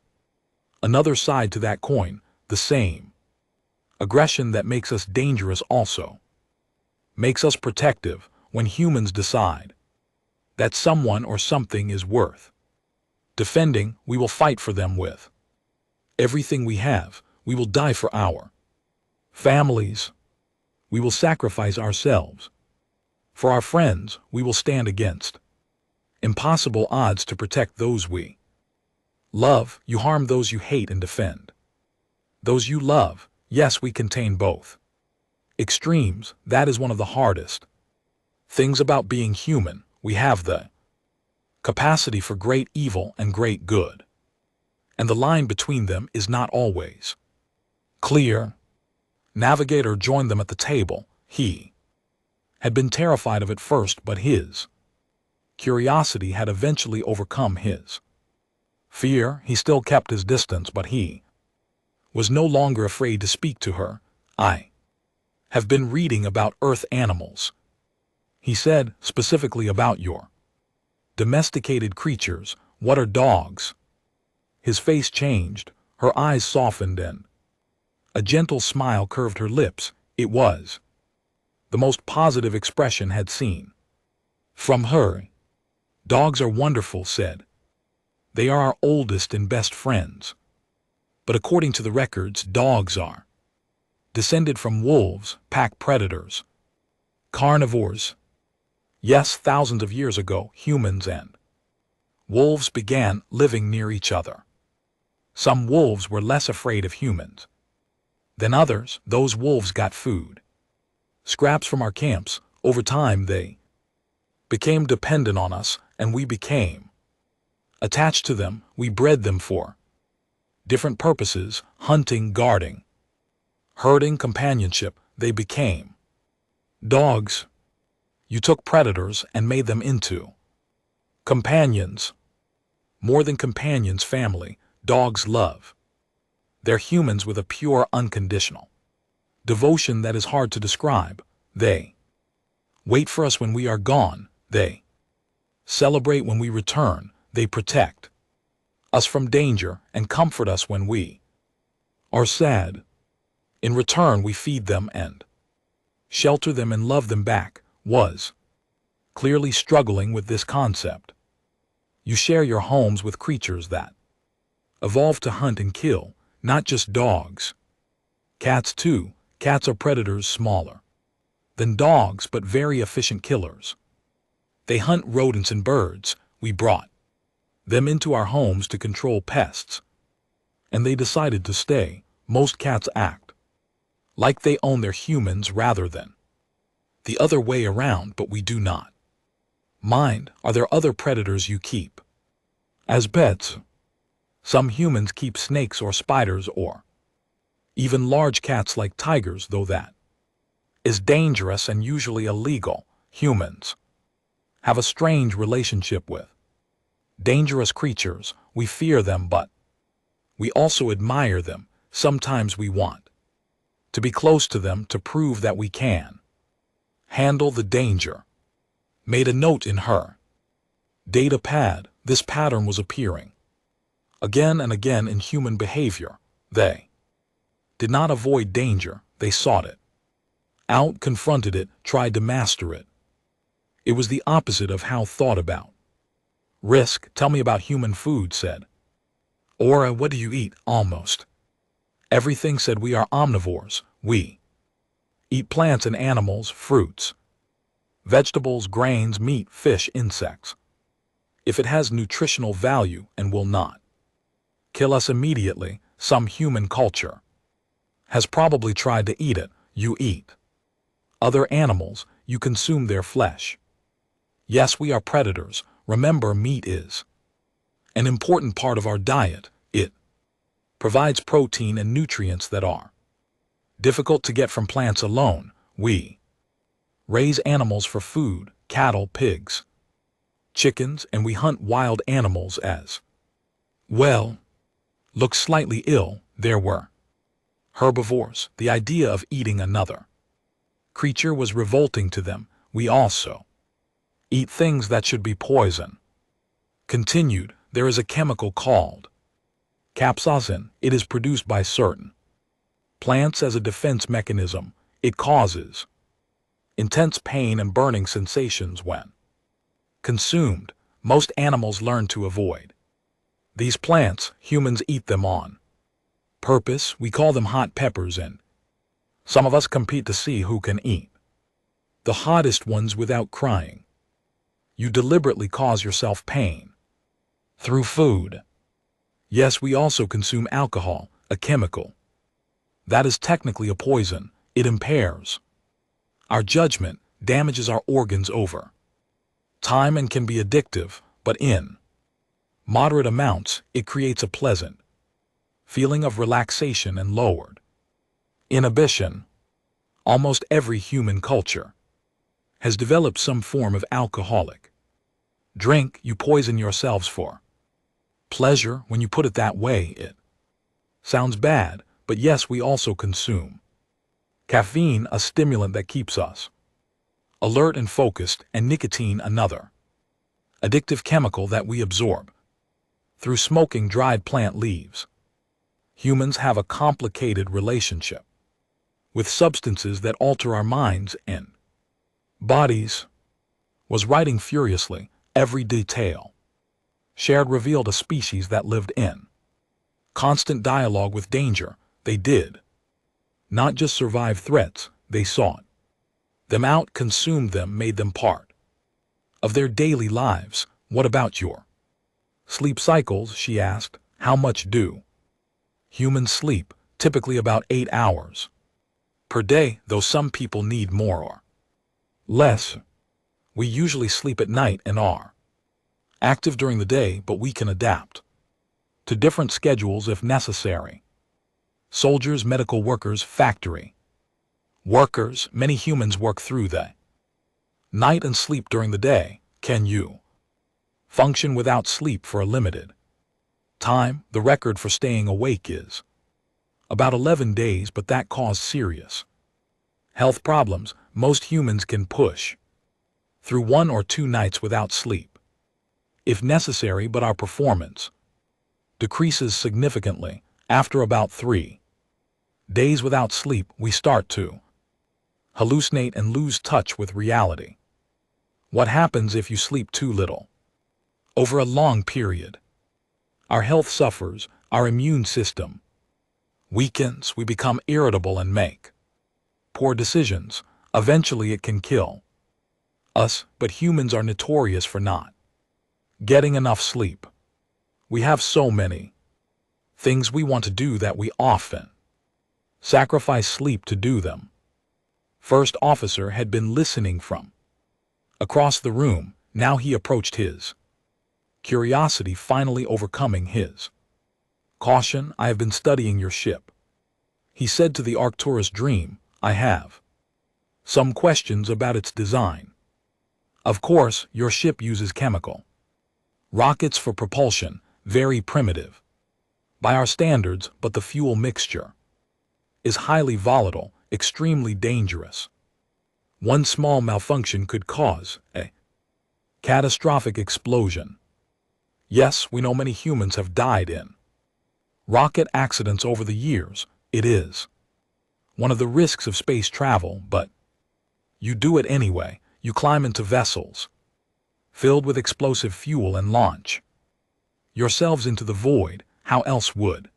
another side to that coin. The same aggression that makes us dangerous also makes us protective. When humans decide that someone or something is worth defending, we will fight for them with everything we have. We will die for our families. We will sacrifice ourselves. For our friends, we will stand against impossible odds to protect those we love. You harm those you hate and defend those you love. Yes, we contain both extremes. That is one of the hardest things about being human. We have the capacity for great evil and great good, and the line between them is not always clear. Navigator joined them at the table. He had been terrified of it first, but his curiosity had eventually overcome his fear. He still kept his distance, but he was no longer afraid to speak to her. I have been reading about Earth animals, he said, specifically about your domesticated creatures. What are dogs? His face changed. Her eyes softened and a gentle smile curved her lips. It was the most positive expression had seen from her. Dogs are wonderful, said. They are our oldest and best friends. But according to the records, dogs are descended from wolves, pack predators, carnivores. Yes, thousands of years ago, humans and wolves began living near each other. Some wolves were less afraid of humans than others. Those wolves got food, scraps from our camps. Over time, they became dependent on us, and we became attached to them. We bred them for different purposes: hunting, guarding, herding, companionship. They became dogs. You took predators and made them into companions. More than companions, family. Dogs love their humans with a pure, unconditional devotion that is hard to describe. They wait for us when we are gone. They celebrate when we return. They protect us from danger and comfort us when we are sad. In return, we feed them and shelter them and love them back. Was clearly struggling with this concept. You share your homes with creatures that evolved to hunt and kill, not just dogs. Cats too. Cats are predators, smaller than dogs, but very efficient killers. They hunt rodents and birds. We brought them into our homes to control pests, and they decided to stay. Most cats act like they own their humans rather than the other way around, but we do not. Mind, are there other predators you keep as pets? Some humans keep snakes or spiders or even large cats like tigers, though that is dangerous and usually illegal. Humans have a strange relationship with dangerous creatures. We fear them, but we also admire them. Sometimes we want to be close to them to prove that we can handle the danger. Made a note in her data pad. This pattern was appearing again and again in human behavior. They did not avoid danger, they sought it out, confronted it, tried to master it. It was the opposite of how thought about risk. Tell me about human food, said. Or what do you eat? Almost everything, said. We are omnivores. We eat plants and animals, fruits, vegetables, grains, meat, fish, insects. If it has nutritional value and will not kill us immediately, some human culture has probably tried to eat it. You eat other animals, you consume their flesh. Yes, we are predators. Remember, meat is an important part of our diet. It provides protein and nutrients that are difficult to get from plants alone. We raise animals for food, cattle, pigs, chickens, and we hunt wild animals as well. Look slightly ill. There were herbivores. The idea of eating another creature was revolting to them. We also eat things that should be poison. Continued, there is a chemical called capsaicin. It is produced by certain plants as a defense mechanism. It causes intense pain and burning sensations when consumed. Most animals learn to avoid these plants. Humans eat them on purpose. We call them hot peppers, and some of us compete to see who can eat the hottest ones without crying. You deliberately cause yourself pain through food. Yes, we also consume alcohol, a chemical that is technically a poison. It impairs our judgment, damages our organs over time, and can be addictive, but in moderate amounts, it creates a pleasant feeling of relaxation and lowered inhibition. Almost every human culture has developed some form of alcoholic drink. You poison yourselves for pleasure. When you put it that way, it sounds bad, but yes, we also consume caffeine, a stimulant that keeps us alert and focused, and nicotine, another addictive chemical that we absorb through smoking dried plant leaves. Humans have a complicated relationship with substances that alter our minds and bodies. Was writing furiously. Every detail shared revealed a species that lived in constant dialogue with danger. They did not just survive threats, they sought them out, consumed them, made them part of their daily lives. What about your sleep cycles? She asked. How much do humans sleep? Typically about 8 hours per day, though some people need more or less. We usually sleep at night and are active during the day, but we can adapt to different schedules if necessary. Soldiers, medical workers, factory workers, many humans work through the night and sleep during the day. Can you function without sleep for a limited time? The record for staying awake is about 11 days, but that caused serious health problems. Most humans can push through 1 or 2 nights without sleep if necessary, but our performance decreases significantly. After about 3 days without sleep, we start to hallucinate and lose touch with reality. What happens if you sleep too little? Over a long period, our health suffers, our immune system weakens, we become irritable and make poor decisions. Eventually it can kill us, but humans are notorious for not getting enough sleep. We have so many things we want to do that we often sacrifice sleep to do them. First officer had been listening from across the room. Now he approached his curiosity finally overcoming his caution. I have been studying your ship, he said to the Arcturus Dream. I have some questions about its design. Of course, your ship uses chemical rockets for propulsion, very primitive by our standards, but the fuel mixture is highly volatile, extremely dangerous. One small malfunction could cause a catastrophic explosion. Yes, we know many humans have died in rocket accidents over the years. It is one of the risks of space travel, but you do it anyway. You climb into vessels filled with explosive fuel and launch yourselves into the void. How else would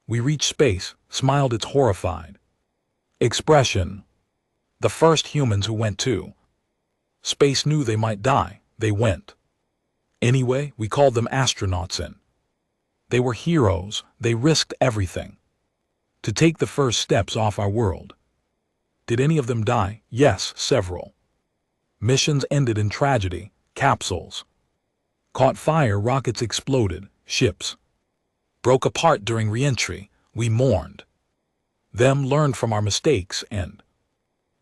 we reach space? Smiled its horrified expression. The first humans who went to space knew they might die. They went anyway. We called them astronauts, and they were heroes. They risked everything to take the first steps off our world. Did any of them die? Yes, several missions ended in tragedy. Capsules caught fire, rockets exploded, ships broke apart during re-entry. We mourned them, learned from our mistakes, and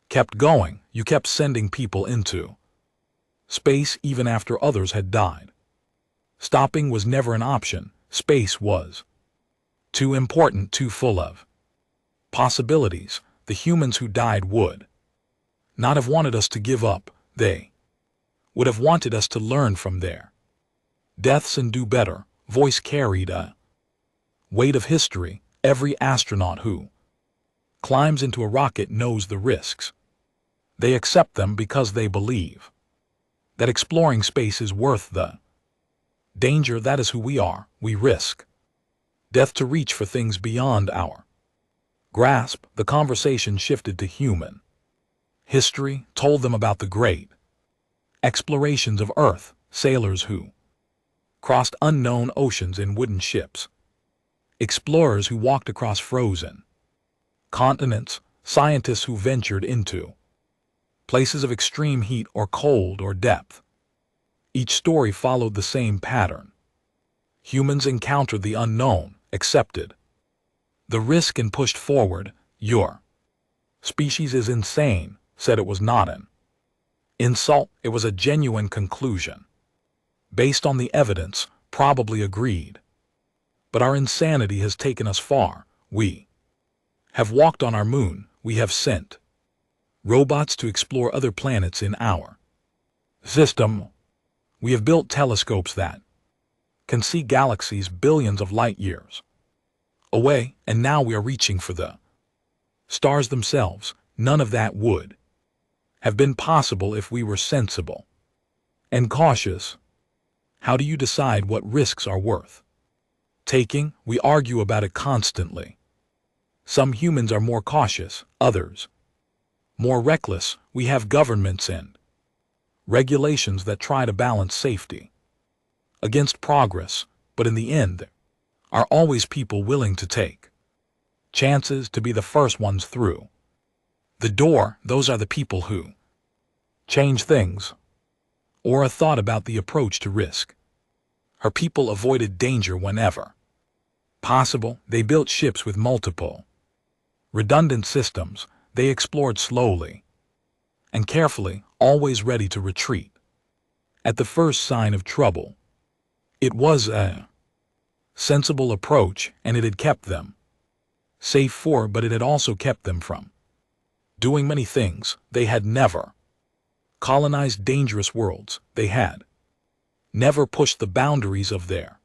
kept going. You kept sending people into space even after others had died. Stopping was never an option. Space was too important, too full of possibilities. The humans who died would not have wanted us to give up. They would have wanted us to learn from their deaths and do better. Voice carried a weight of history. Every astronaut who climbs into a rocket knows the risks. They accept them because they believe that exploring space is worth the danger. That is who we are. We risk death to reach for things beyond our grasp. The conversation shifted to human history, told them about the great explorations of Earth, sailors who crossed unknown oceans in wooden ships, explorers who walked across frozen continents, scientists who ventured into places of extreme heat or cold or depth. Each story followed the same pattern. Humans encountered the unknown, accepted the risk, and pushed forward. Your species is insane, said it was not an insult. It was a genuine conclusion based on the evidence, probably agreed. But our insanity has taken us far. We have walked on our moon. We have sent robots to explore other planets in our system. We have built telescopes that can see galaxies billions of light years away, and now we are reaching for the stars themselves. None of that would have been possible if we were sensible and cautious. How do you decide what risks are worth taking? We argue about it constantly. Some humans are more cautious, others more reckless. We have governments and regulations that try to balance safety against progress, but in the end, there are always people willing to take chances, to be the first ones through the door. Those are the people who change things. Aura thought about the approach to risk. Her people avoided danger whenever possible. They built ships with multiple redundant systems. They explored slowly and carefully, always ready to retreat at the first sign of trouble. It was a sensible approach, and it had kept them safe but it had also kept them from doing many things. They had never colonized dangerous worlds. They had never pushed the boundaries of their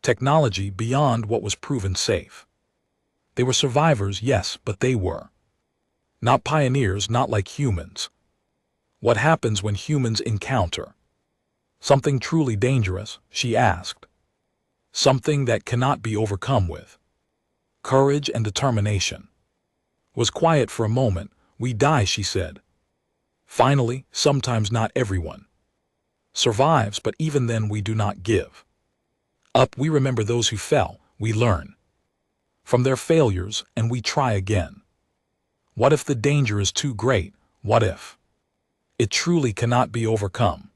technology beyond what was proven safe. They were survivors, yes, but they were not pioneers, not like humans. What happens when humans encounter something truly dangerous? She asked. Something that cannot be overcome with courage and determination. Was quiet for a moment. We die, she said. Finally, sometimes not everyone survives, but even then we do not give up. We remember those who fell. We learn from their failures, and we try again. What if the danger is too great? What if it truly cannot be overcome?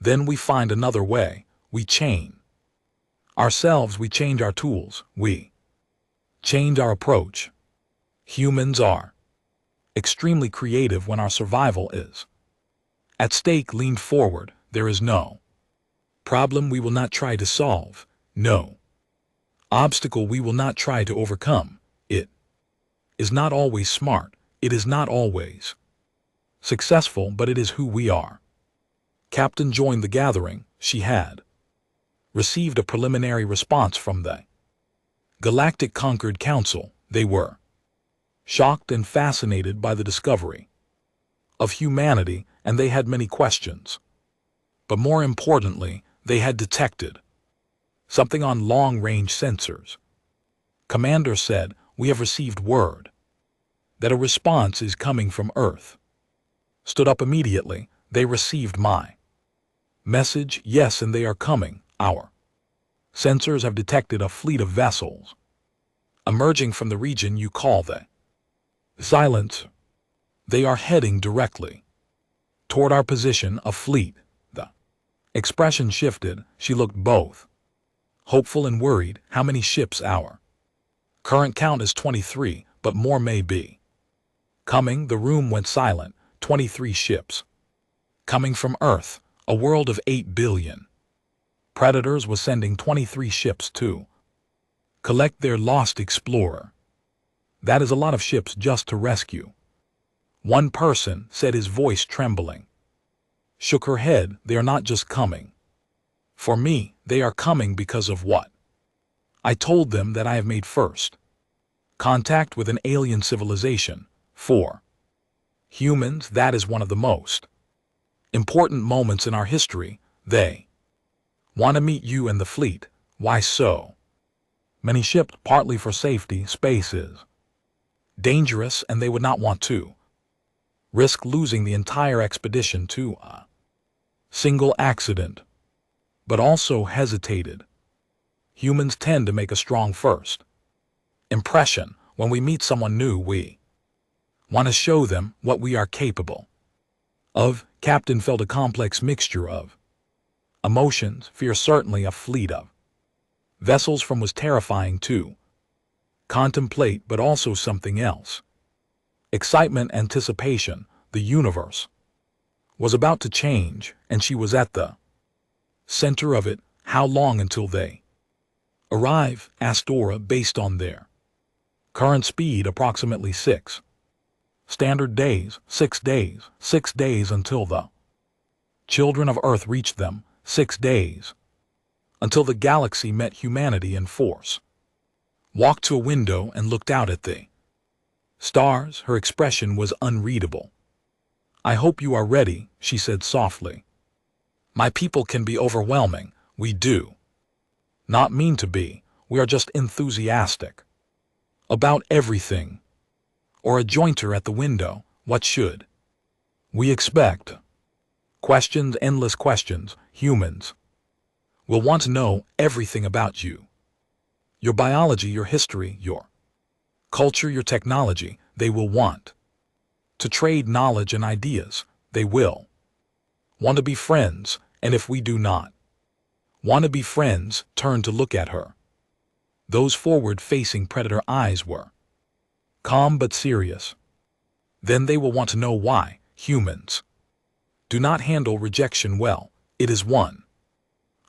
Then we find another way. We change ourselves, we change our tools, we change our approach. Humans are extremely creative when our survival is at stake. Lean forward. There is no problem we will not try to solve, no obstacle we will not try to overcome. It is not always smart, it is not always successful, but it is who we are. Captain joined the gathering. She had received a preliminary response from the Galactic Concord Council. They were shocked and fascinated by the discovery of humanity, and they had many questions. But more importantly, they had detected something on long-range sensors. Commander said, "We have received word that a response is coming from Earth." Stood up immediately. They received my message. Yes, and they are coming. Our sensors have detected a fleet of vessels emerging from the region you call the Silence. They are heading directly toward our position. A fleet. The expression shifted. She looked both hopeful and worried. How many ships? Our current count is 23, but more may be coming. The room went silent. 23 ships coming from Earth, a world of 8 billion. Predators was sending 23 ships to collect their lost explorer. That is a lot of ships just to rescue. One person said, his voice trembling. Shook her head. They are not just coming for me, they are coming because of what I told them that I have made first contact with an alien civilization. For humans, that is one of the most important moments in our history. They want to meet you and the fleet. Why so many ships? Partly for safety. Space is dangerous, and they would not want to risk losing the entire expedition to a single accident, but also hesitated. Humans tend to make a strong first impression. When we meet someone new, we want to show them what we are capable of. Captain felt a complex mixture of emotions. Fear, certainly. A fleet of vessels from was terrifying to contemplate, but also something else. Excitement, anticipation. The universe was about to change, and she was at the center of it. How long until they arrive? Asked Aura. Based on their current speed, approximately 6 standard days. 6 days. 6 days until the children of Earth reached them. 6 days until the galaxy met humanity in force. Walked to a window and looked out at the stars. Her expression was unreadable. I hope you are ready, she said softly. My people can be overwhelming. We do not mean to be. We are just enthusiastic about everything. Or a jointer at the window. What should we expect? Questions, endless questions. Humans will want to know everything about you. Your biology, your history, your culture, your technology. They will want to trade knowledge and ideas. They will want to be friends, and if we do not want to be friends, turn to look at her. Those forward-facing predator eyes were calm but serious. Then they will want to know why humans do not handle rejection well. It is one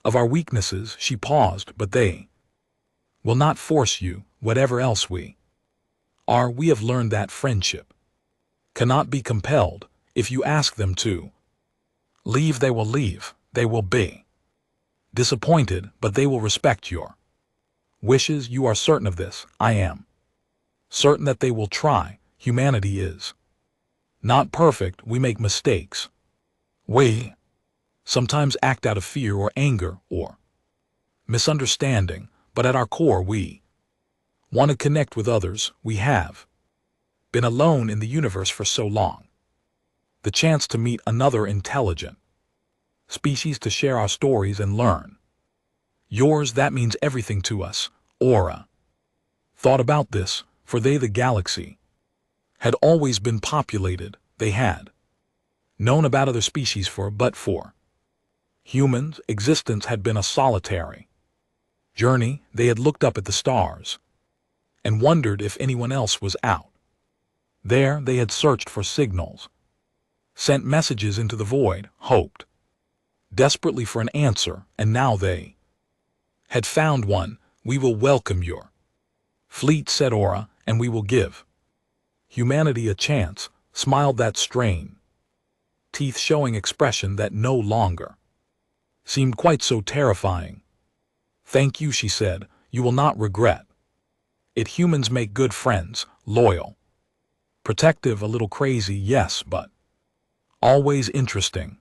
of our weaknesses. She paused. But they will not force you, whatever else we are. We have learned that friendship cannot be compelled. If you ask them to leave, they will leave. They will be disappointed, but they will respect your wishes. You are certain of this? I am certain that they will try. Humanity is not perfect. We make mistakes. We sometimes act out of fear or anger or misunderstanding, but at our core we want to connect with others. We have been alone in the universe for so long. The chance to meet another intelligent species, to share our stories and learn yours, that means everything to us. Aura thought about this, for the galaxy had always been populated. They had known about other species but for humans, existence had been a solitary journey. They had looked up at the stars and wondered if anyone else was out there. They had searched for signals, sent messages into the void, hoped desperately for an answer, and now they had found one. "We will welcome your fleet," said Aura, "and we will give humanity a chance," smiled that strain, teeth showing expression that no longer seemed quite so terrifying. "Thank you," she said, "you will not regret it. Humans make good friends, loyal, protective, a little crazy, yes, but always interesting."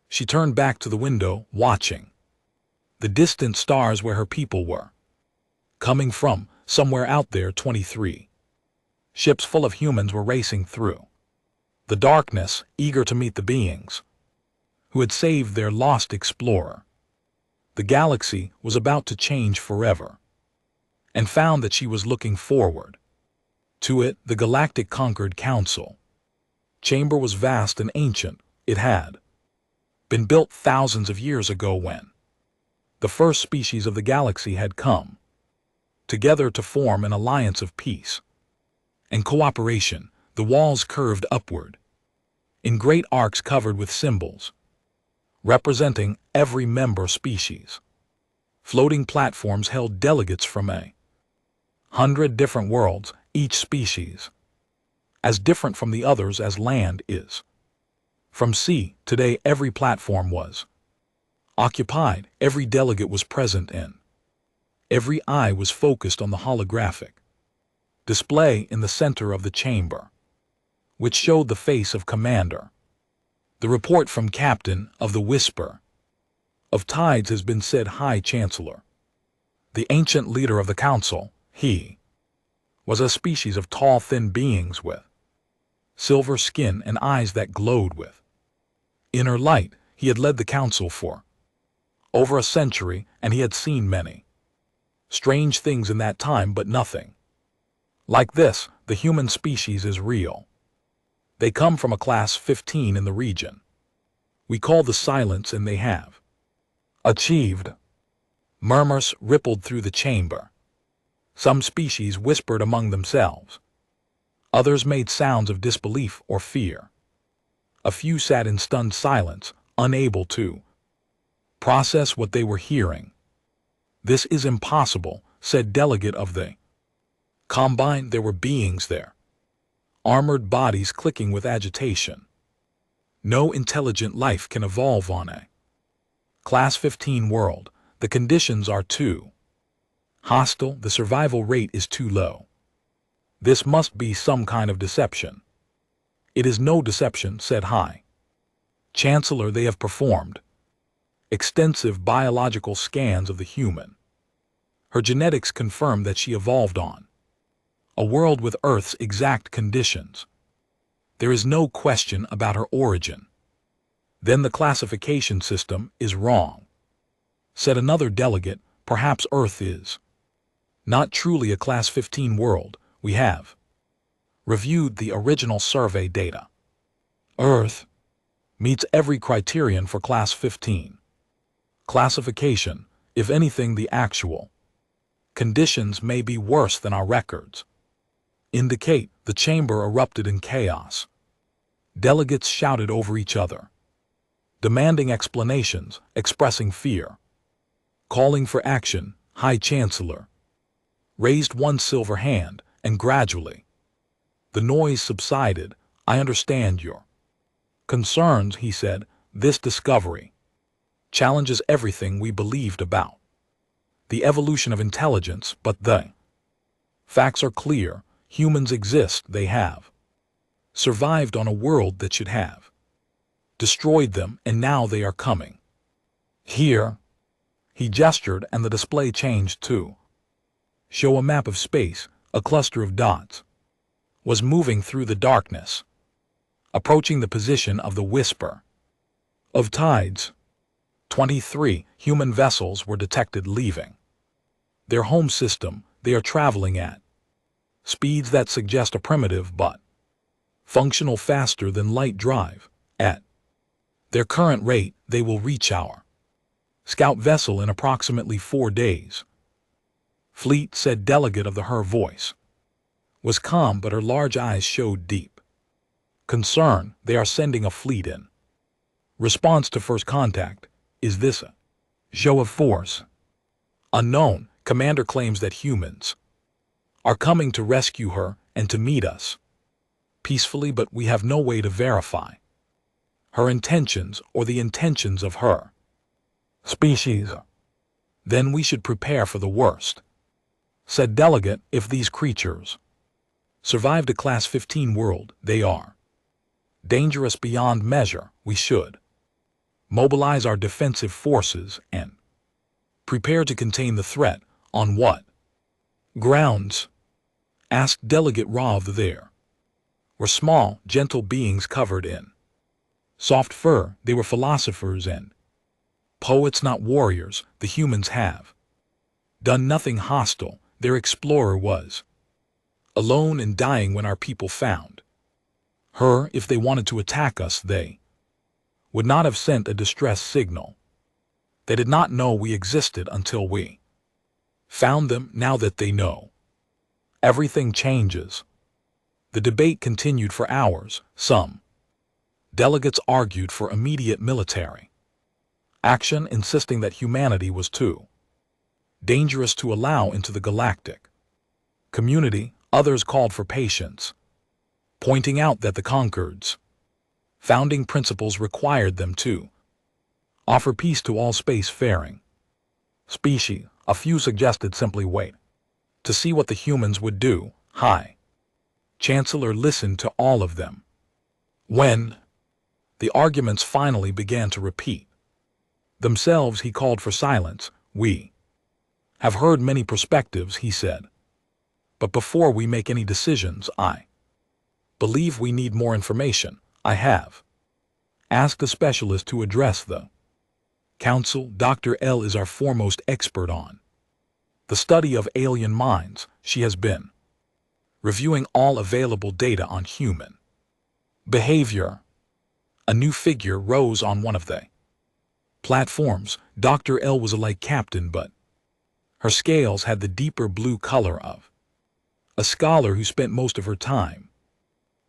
She turned back to the window, watching the distant stars where her people were coming from. Somewhere out there, 23 ships full of humans were racing through the darkness, eager to meet the beings who had saved their lost explorer. The galaxy was about to change forever, and found that she was looking forward to it. The Galactic Concord Council chamber was vast and ancient. It had been built thousands of years ago when the first species of the galaxy had come together to form an alliance of peace and cooperation. The walls curved upward in great arcs covered with symbols representing every member species. Floating platforms held delegates from 100 different worlds, each species as different from the others as land is from sea. Today every platform was occupied, every delegate was present in, every eye was focused on the holographic display in the center of the chamber, which showed the face of Commander. The report from Captain of the Whisper of Tides has been said. High Chancellor, the ancient leader of the council, he was a species of tall, thin beings with silver skin and eyes that glowed with inner light. He had led the council for over a century, and he had seen many strange things in that time, but nothing like this. The human species is real. They come from a class 15 in the region we call the Silence, and they have achieved. Murmurs rippled through the chamber. Some species whispered among themselves. Others made sounds of disbelief or fear. A few sat in stunned silence, unable to process what they were hearing. "This is impossible," said Delegate of the Combine. There were beings there, armored bodies clicking with agitation. No intelligent life can evolve on a Class 15 world. The conditions are too hostile. The survival rate is too low. This must be some kind of deception. "It is no deception," said High Chancellor. "They have performed extensive biological scans of the human. Her genetics confirm that she evolved on a world with Earth's exact conditions. There is no question about her origin." "Then the classification system is wrong," said another delegate. "Perhaps Earth is not truly a Class 15 world. We have reviewed the original survey data. Earth meets every criterion for Class 15 classification. If anything, the actual conditions may be worse than our records indicate." The chamber erupted in chaos. Delegates shouted over each other, demanding explanations, expressing fear, calling for action. High Chancellor raised one silver hand, and gradually the noise subsided. "I understand your concerns," he said. "This discovery challenges everything we believed about the evolution of intelligence, but the facts are clear. Humans exist. They have survived on a world that should have destroyed them, and now they are coming here." He gestured, and the display changed to show a map of space. A cluster of dots was moving through the darkness, approaching the position of the Whisper of Tides. 23 human vessels were detected leaving their home system. they are traveling at speeds that suggest a primitive but functional faster than light drive. At their current rate, they will reach our scout vessel in approximately 4 days. Fleet, said delegate of the her voice was calm, but her large eyes showed deep concern. They are sending a fleet in response to first contact. Is this a show of force? Unknown. Commander claims that humans are coming to rescue her and to meet us peacefully, but we have no way to verify her intentions or the intentions of her species. Then we should prepare for the worst, said delegate. If these creatures survived a Class 15 world, they are dangerous beyond measure. We should mobilize our defensive forces and prepare to contain the threat. On what grounds? Asked Delegate Rav. There were small, gentle beings covered in soft fur. They were philosophers and poets, not warriors. The humans have done nothing hostile. Their explorer was alone and dying when our people found her. If they wanted to attack us, they would not have sent a distress signal. They did not know we existed until we found them. Now that they know, everything changes. The debate continued for hours. Some delegates argued for immediate military action, insisting that humanity was too dangerous to allow into the galactic community. Others called for patience, pointing out that the Concord's founding principles required them to offer peace to all space-faring species. A few suggested simply wait to see what the humans would do. High Chancellor listened to all of them. When the arguments finally began to repeat themselves, he called for silence. We have heard many perspectives, he said, but before we make any decisions, I believe we need more information. I have asked a specialist to address the Council. Dr. L is our foremost expert on the study of alien minds. She has been reviewing all available data on human behavior. A new figure rose on one of the platforms. Dr. L was a light captain, but her scales had the deeper blue color of a scholar who spent most of her time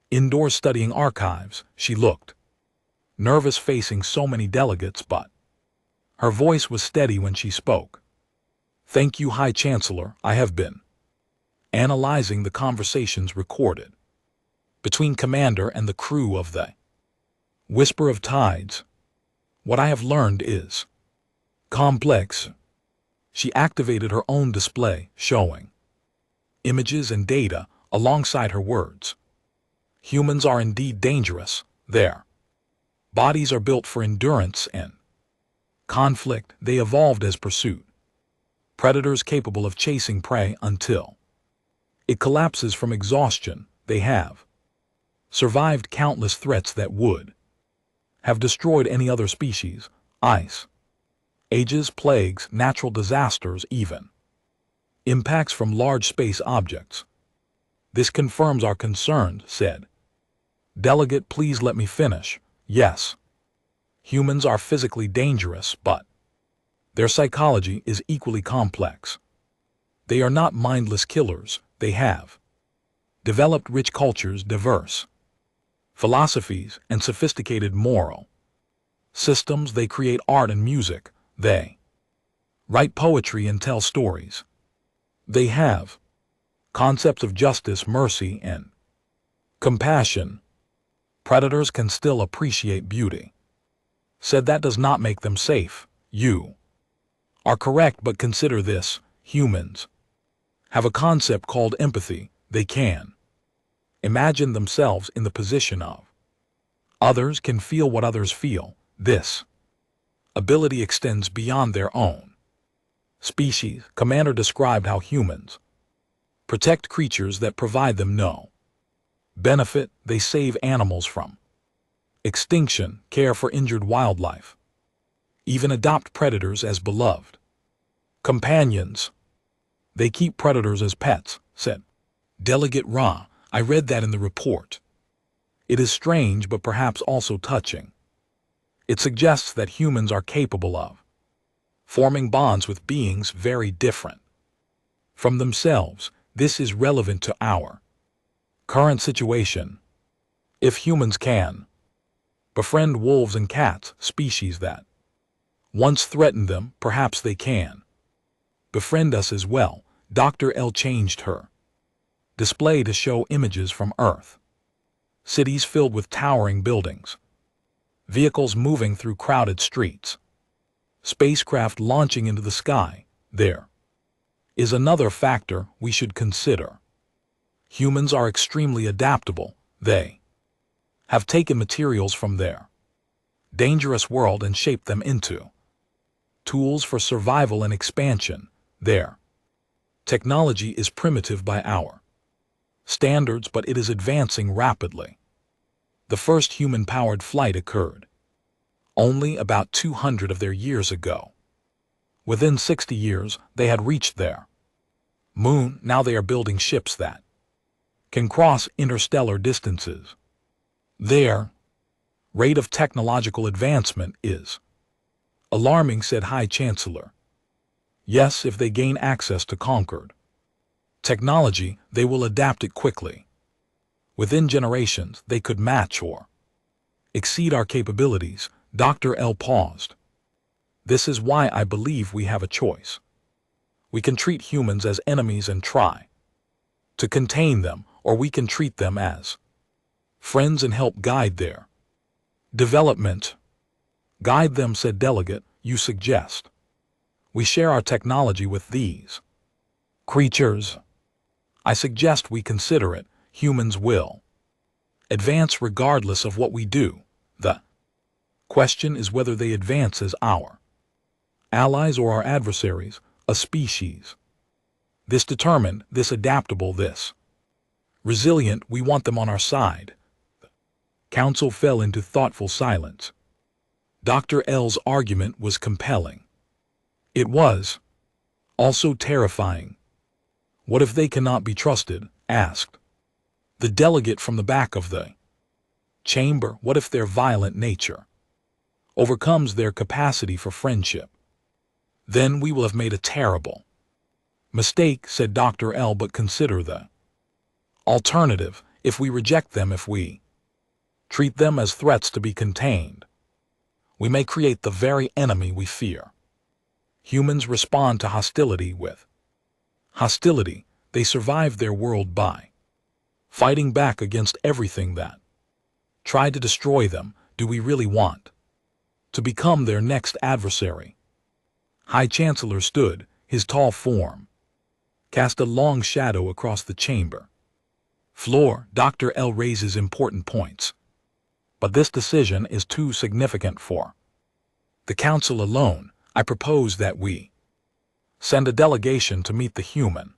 indoors studying archives. She looked nervous facing so many delegates, but her voice was steady when she spoke. Thank you, High Chancellor. I have been analyzing the conversations recorded between Commander and the crew of the Whisper of Tides. What I have learned is complex. She activated her own display, showing images and data alongside her words. Humans are indeed dangerous. Their bodies are built for endurance and conflict. They evolved as pursuit predators capable of chasing prey until it collapses from exhaustion. They have survived countless threats that would have destroyed any other species. Ice ages, plagues, natural disasters, even impacts from large space objects. This confirms our concerns, said Delegate. Please let me finish. Yes, humans are physically dangerous, but their psychology is equally complex. They are not mindless killers. They have developed rich cultures, diverse philosophies, and sophisticated moral systems. They create art and music. They write poetry and tell stories. They have concepts of justice, mercy, and compassion. Predators can still appreciate beauty. Said that does not make them safe. You are correct, but consider this. Humans have a concept called empathy. They can imagine themselves in the position of others, can feel what others feel. This ability extends beyond their own species. Commander described how humans protect creatures that provide them no benefit. They save animals from extinction, care for injured wildlife, even adopt predators as beloved companions. They keep predators as pets, said Delegate Ra. I read that in the report. It is strange but perhaps also touching. It suggests that humans are capable of forming bonds with beings very different from themselves. This is relevant to our current situation. If humans can befriend wolves and cats, species that once threatened them, perhaps they can befriend us as well. Dr. L changed her display to show images from Earth. Cities filled with towering buildings, vehicles moving through crowded streets, spacecraft launching into the sky. There is another factor we should consider. Humans are extremely adaptable. They have taken materials from their dangerous world and shaped them into tools for survival and expansion. Their technology is primitive by our standards, but it is advancing rapidly. The first human-powered flight occurred only about 200 of their years ago. Within 60 years, they had reached their moon. Now they are building ships that can cross interstellar distances. Their rate of technological advancement is alarming, said High Chancellor. Yes, if they gain access to conquered technology, they will adapt it quickly. Within generations, they could match or exceed our capabilities. Dr. L paused. This is why I believe we have a choice. We can treat humans as enemies and try to contain them, or we can treat them as friends and help guide their development. Guide them, said Delegate. You suggest we share our technology with these creatures? I suggest we consider it. Humans will advance regardless of what we do. The question is whether they advance as our allies or our adversaries, a species. This determined, this adaptable, this resilient, we want them on our side. The council fell into thoughtful silence. Dr. L's argument was compelling. It was also terrifying. What if they cannot be trusted? Asked the delegate from the back of the chamber. What if their violent nature overcomes their capacity for friendship? Then we will have made a terrible mistake, said Dr. L. But consider the alternative. If we reject them, if we treat them as threats to be contained, we may create the very enemy we fear. Humans respond to hostility with hostility. They survive their world by fighting back against everything that tried to destroy them. Do we really want to become their next adversary? High Chancellor stood. His tall form cast a long shadow across the chamber floor. Dr. L raises important points, but this decision is too significant for the council alone. I propose that we send a delegation to meet the human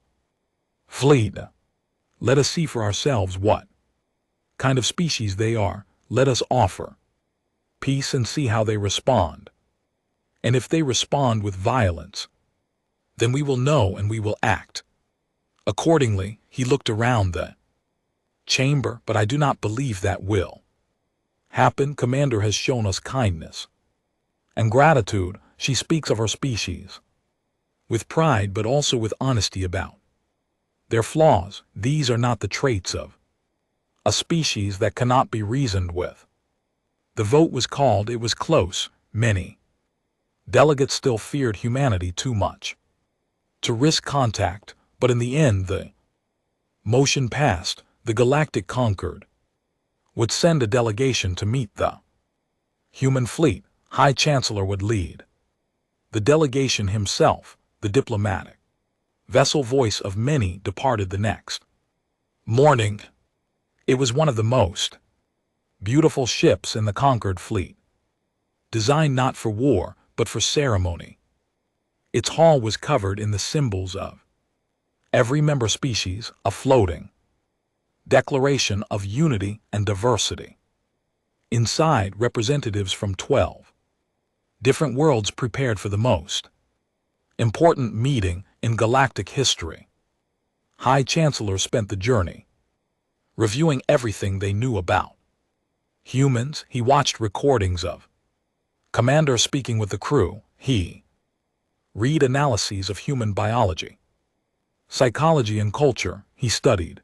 fleet. Let us see for ourselves what kind of species they are. Let us offer peace and see how they respond. And if they respond with violence, then we will know and we will act accordingly. He looked around the chamber. But I do not believe that will happen. Commander has shown us kindness and gratitude. She speaks of her species with pride, but also with honesty about their flaws. These are not the traits of a species that cannot be reasoned with. The vote was called. It was close. Many delegates still feared humanity too much to risk contact, but in the end the motion passed. The Galactic Concord would send a delegation to meet the human fleet. High Chancellor would lead the delegation himself. The diplomatic vessel voice of many departed the next morning. It was one of the most beautiful ships in the Concord fleet, designed not for war, but for ceremony. Its hull was covered in the symbols of every member species, a floating declaration of unity and diversity. Inside, representatives from 12 different worlds prepared for the most important meeting. in galactic history. High Chancellor spent the journey, reviewing everything they knew about humans. He watched recordings of Commander speaking with the crew. He read analyses of human biology, psychology and culture. He studied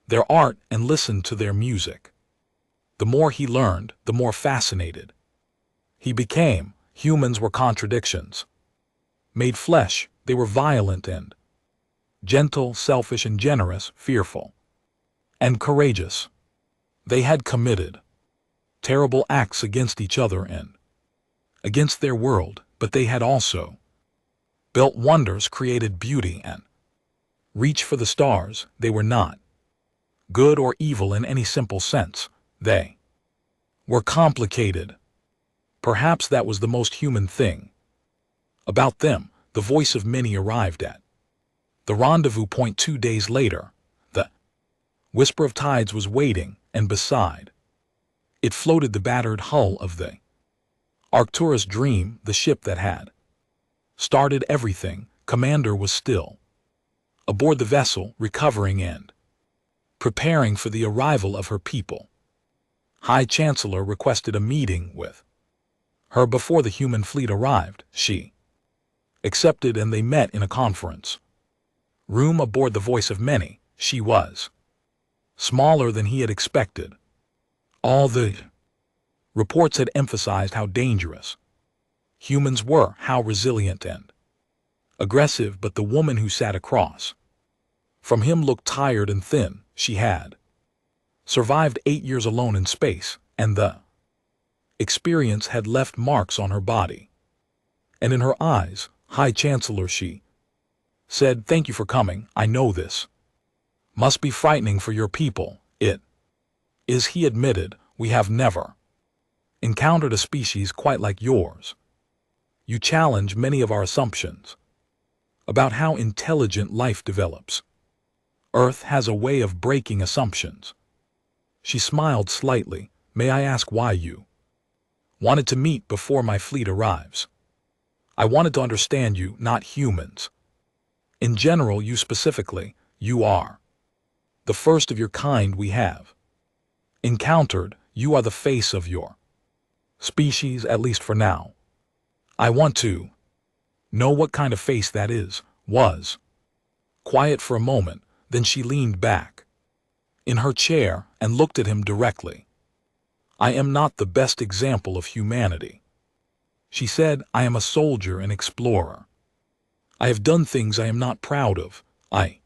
their art and listened to their music. The more he learned, the more fascinated he became. Humans were contradictions. Made flesh, they were violent and gentle, selfish and generous, fearful and courageous. They had committed terrible acts against each other and against their world, but they had also built wonders, created beauty, and reached for the stars. They were not good or evil in any simple sense. They were complicated. Perhaps that was the most human thing about them. The voice of many arrived at the rendezvous point 2 days later. The whisper of tides was waiting, and beside it floated the battered hull of the Arcturus Dream, the ship that had started everything. Commander was still aboard the vessel, recovering and preparing for the arrival of her people. High Chancellor requested a meeting with her before the human fleet arrived. She accepted, and they met in a conference room aboard the Voice of Many. She was smaller than he had expected. All the reports had emphasized how dangerous humans were, how resilient and aggressive, but the woman who sat across from him looked tired and thin. She had survived 8 years alone in space, and the experience had left marks on her body and in her eyes. High Chancellor, she said, "Thank you for coming. I know this must be frightening for your people." It is, he admitted. "We have never encountered a species quite like yours. You challenge many of our assumptions about how intelligent life develops. Earth has a way of breaking assumptions." She smiled slightly. "May I ask why you wanted to meet before my fleet arrives?" "I wanted to understand you, not humans. In general, you specifically. You are the first of your kind we have encountered. You are the face of your species, at least for now. I want to know what kind of face that is." Was quiet for a moment, then she leaned back in her chair and looked at him directly. "I am not the best example of humanity," she said. "I am a soldier and explorer. I have done things I am not proud of. I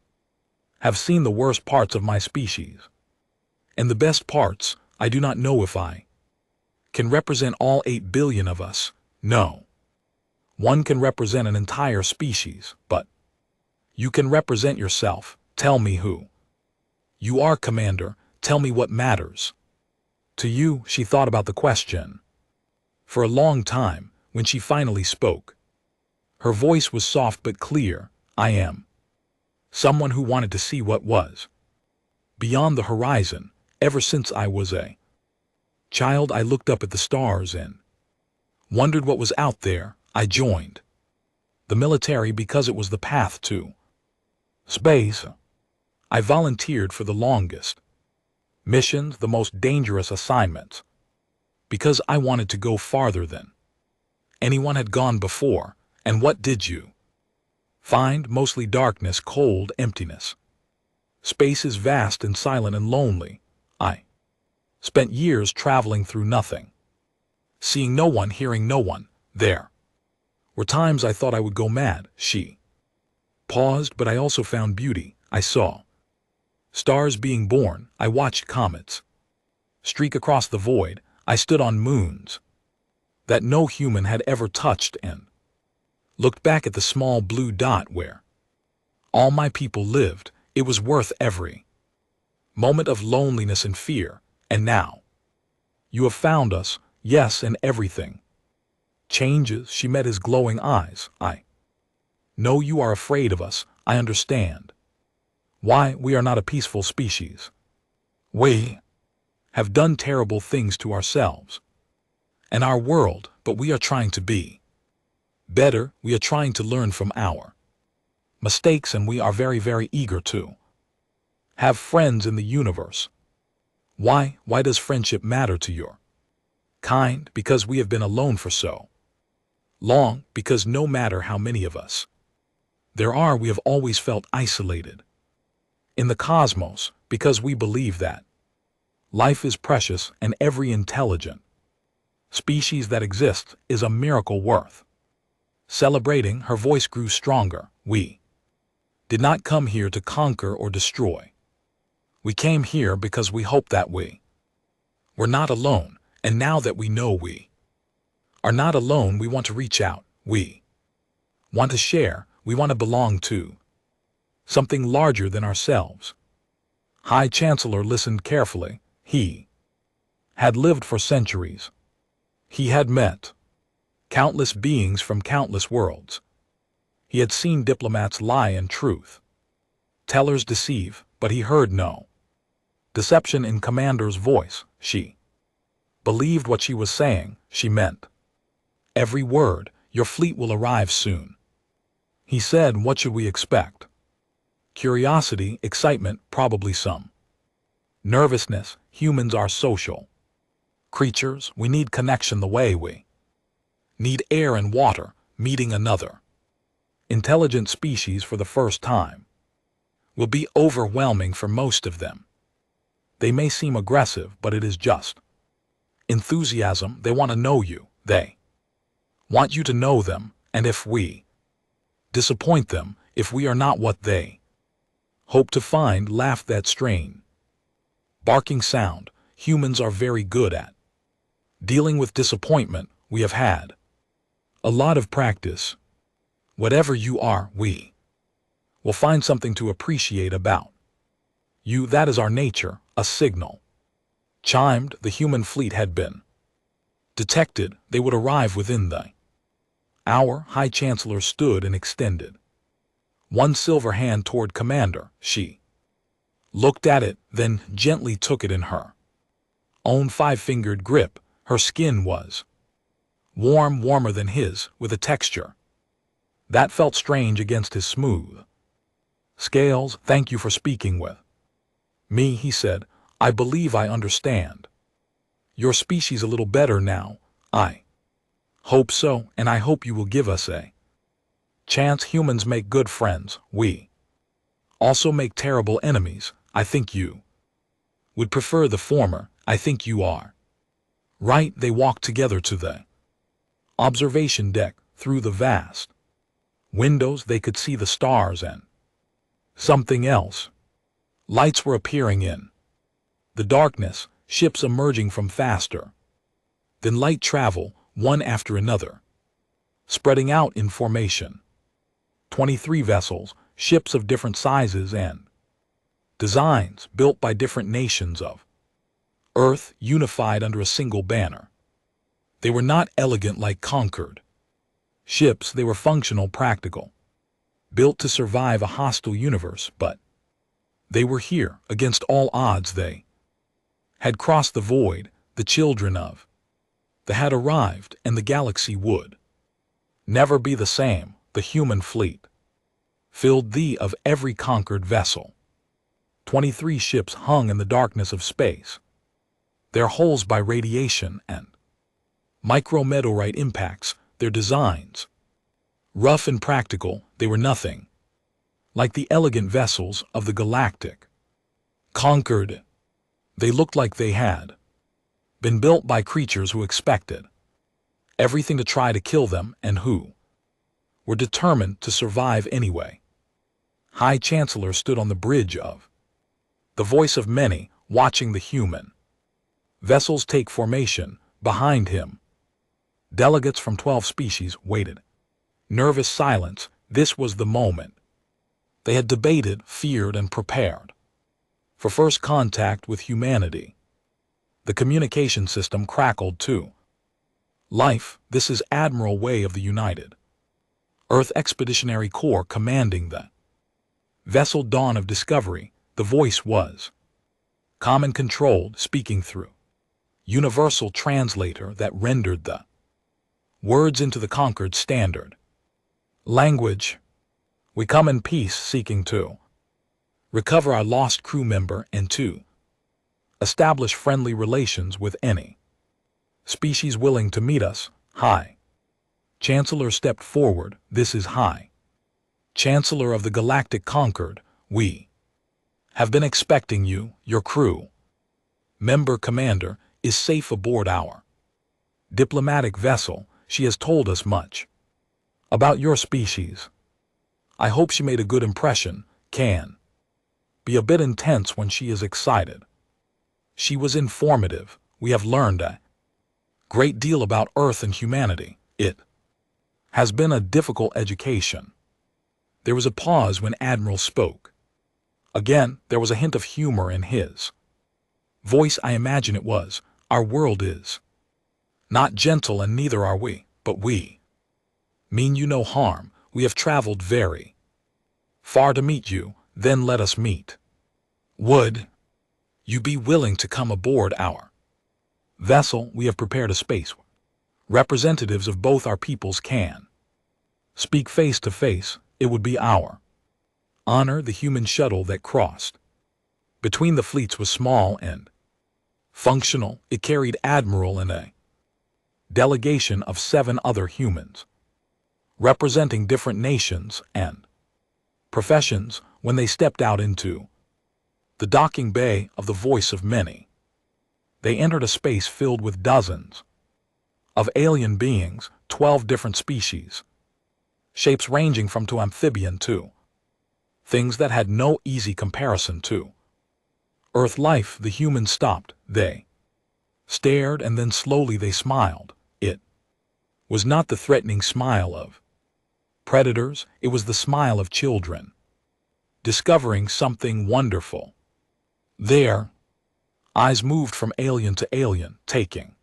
have seen the worst parts of my species. And the best parts. I do not know if I can represent all 8 billion of us. No. One can represent an entire species, but you can represent yourself. Tell me who you are, Commander. Tell me what matters to you." She thought about the question for a long time. When she finally spoke, her voice was soft but clear. "I am someone who wanted to see what was beyond the horizon. Ever since I was a child, I looked up at the stars and wondered what was out there. I joined the military because it was the path to space. I volunteered for the longest missions, the most dangerous assignments, because I wanted to go farther than anyone had gone before. And what did you find? Mostly darkness, cold, emptiness. Space is vast and silent and lonely. I spent years traveling through nothing, seeing no one, hearing no one. There were times I thought I would go mad." She paused. "But I also found beauty. I saw stars being born. I watched comets streak across the void. I stood on moons that no human had ever touched and looked back at the small blue dot where all my people lived. It was worth every moment of loneliness and fear. And now you have found us. Yes, and everything changes." She met his glowing eyes. "I know you are afraid of us. I understand why. We are not a peaceful species. We have done terrible things to ourselves and our world, but we are trying to be better. We are trying to learn from our mistakes, and we are very, very eager to have friends in the universe. Why? Why does friendship matter to your kind? Because we have been alone for so long, because no matter how many of us there are, we have always felt isolated in the cosmos, because we believe that life is precious and every intelligent species that exists is a miracle worth celebrating. Her voice grew stronger. We did not come here to conquer or destroy. We came here because we hope that we were not alone, and now that we know we are not alone, we want to reach out. We want to share. We want to belong to something larger than ourselves. High Chancellor listened carefully. He had lived for centuries. He had met countless beings from countless worlds. He had seen diplomats lie and truth tellers deceive, but he heard no deception in Commander's voice. She believed what she was saying. She meant every word. Your fleet will arrive soon, he said. What should we expect? Curiosity, excitement, probably some nervousness. Humans are social creatures. We need connection the way we need air and water. Meeting another intelligent species for the first time will be overwhelming for most of them. They may seem aggressive, but it is just enthusiasm. They want to know you. They want you to know them, and if we disappoint them, if we are not what they hope to find, laugh that strain barking sound. Humans are very good at dealing with disappointment. We have had a lot of practice. Whatever you are, we will find something to appreciate about you. That is our nature. A signal chimed. The human fleet had been detected. They would arrive within the hour. High Chancellor stood and extended one silver hand toward Commander. She looked at it, then gently took it in her own five-fingered grip. Her skin was warm, warmer than his, with a texture that felt strange against his smooth scales. Thank you for speaking with me, he said. I believe I understand your species a little better now. I hope so, and I hope you will give us a chance. Humans make good friends. We also make terrible enemies. I think you would prefer the former. I think you are right. They walked together to the observation deck. Through the vast windows they could see the stars and something else. Lights were appearing in the darkness, ships emerging from faster than light travel, one after another, spreading out in formation. 23 vessels, ships of different sizes and designs, built by different nations of Earth, unified under a single banner. They were not elegant like conquered ships. They were functional, practical, built to survive a hostile universe. But they were here against all odds. They had crossed the void. The children of the had arrived, and the galaxy would never be the same. The human fleet filled the of every conquered vessel. 23 ships hung in the darkness of space, their hulls by radiation and micrometeorite impacts, their designs rough and practical. They were nothing like the elegant vessels of the galactic conquered. They looked like they had been built by creatures who expected everything to try to kill them and who were determined to survive anyway. High Chancellor stood on the bridge of the voice of many, watching the human vessels take formation. Behind him, delegates from 12 species waited. Nervous silence. This was the moment they had debated, feared, and prepared for first contact with humanity. The communication system crackled too. Life, this is Admiral Way of the United Earth Expeditionary Corps commanding the vessel Dawn of Discovery. The voice was calm and controlled, speaking through universal translator that rendered the words into the conquered standard language. We come in peace seeking to recover our lost crew member and to establish friendly relations with any species willing to meet us. High Chancellor stepped forward. This is High Chancellor of the Galactic Concord. We have been expecting you. Your crew member commander is safe aboard our diplomatic vessel. She has told us much about your species. I hope she made a good impression. Can be a bit intense when she is excited. She was informative. We have learned a great deal about Earth and humanity. It has been a difficult education. There was a pause when Admiral spoke. Again, there was a hint of humor in his voice. I imagine it was, our world is not gentle and neither are we, but we mean you no harm. We have traveled very far to meet you, then let us meet. Would you be willing to come aboard our vessel? We have prepared a space. Representatives of both our peoples can speak face to face. It would be our honor. The human shuttle that crossed between the fleets was small and functional. It carried Admiral and a delegation of 7 other humans, representing different nations and professions. When they stepped out into the docking bay of the Voice of Many, they entered a space filled with dozens of alien beings, 12 different species, shapes ranging from to amphibian to things that had no easy comparison to Earth life. The humans stopped. They stared and then slowly they smiled. It was not the threatening smile of predators. It was the smile of children discovering something wonderful. Their eyes moved from alien to alien, taking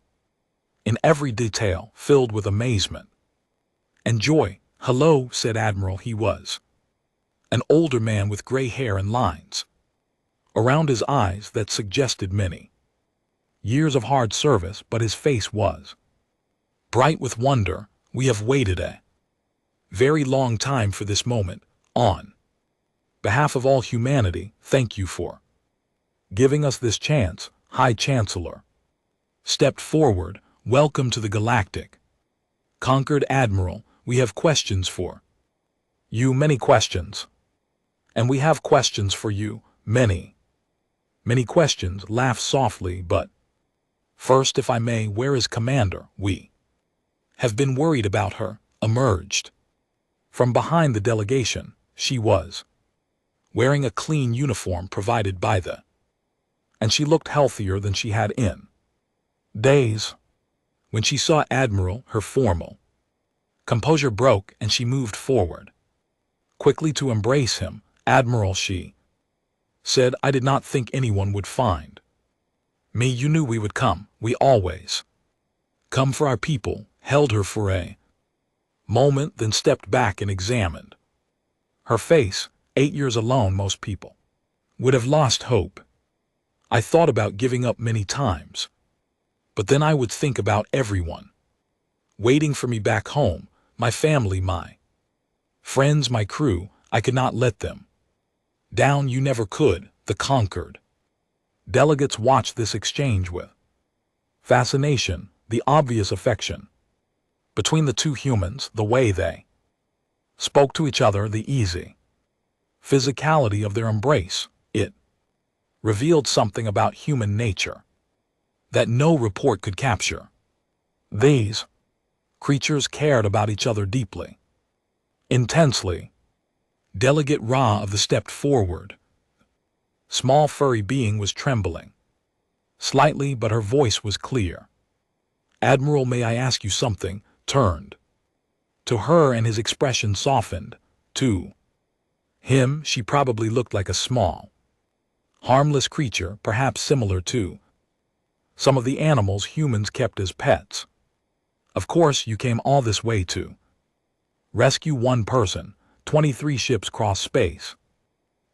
in every detail, filled with amazement and joy. Hello, said Admiral. He was an older man with gray hair and lines around his eyes that suggested many years of hard service, but his face was bright with wonder. We have waited a very long time for this moment. On behalf of all humanity, thank you for giving us this chance. High Chancellor stepped forward. Welcome to the Galactic Concord, Admiral. We have questions for you, many questions. And we have questions for you, many questions. Laugh softly, but first, if I may, where is Commander? We have been worried about her. Emerged from behind the delegation. She was wearing a clean uniform provided by the, and she looked healthier than she had in days. When she saw Admiral, her formal composure broke and she moved forward quickly to embrace him. Admiral, she said, I did not think anyone would find me. You knew we would come. We always come for our people. Held her for a moment, then stepped back and examined her face. 8 years alone, most people would have lost hope. I thought about giving up many times, but then I would think about everyone waiting for me back home, my family, my friends, my crew. I could not let them down. You never could. The Concord delegates watched this exchange with fascination, the obvious affection between the two humans, the way they spoke to each other, the easy physicality of their embrace. It revealed something about human nature that no report could capture. These creatures cared about each other deeply, intensely. Delegate Ra of the stepped forward. Small furry being was trembling slightly, but her voice was clear. Admiral, may I ask you something? Turned to her and his expression softened. To him, she probably looked like a small, harmless creature, perhaps similar to some of the animals humans kept as pets. Of course, you came all this way to rescue one person. 23 ships cross space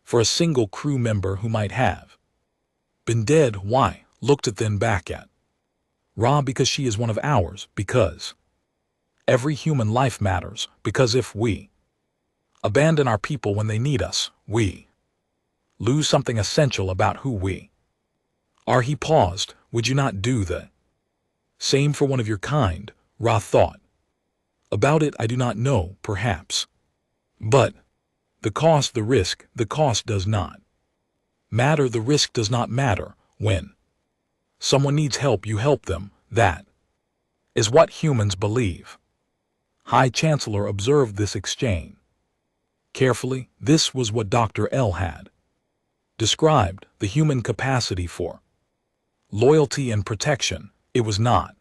for a single crew member who might have been dead. Why? Looked at then back at Ra. Because she is one of ours. Because every human life matters. Because if we Abandon our people when they need us. We lose something essential about who we are. He paused. Would you not do the same for one of your kind? Ra thought. About it I do not know, perhaps. But the cost, the risk, the cost does not matter. The risk does not matter. When someone needs help, you help them. That is what humans believe. High Chancellor observed this exchange carefully. This was what Dr. L had described, the human capacity for loyalty and protection. It was not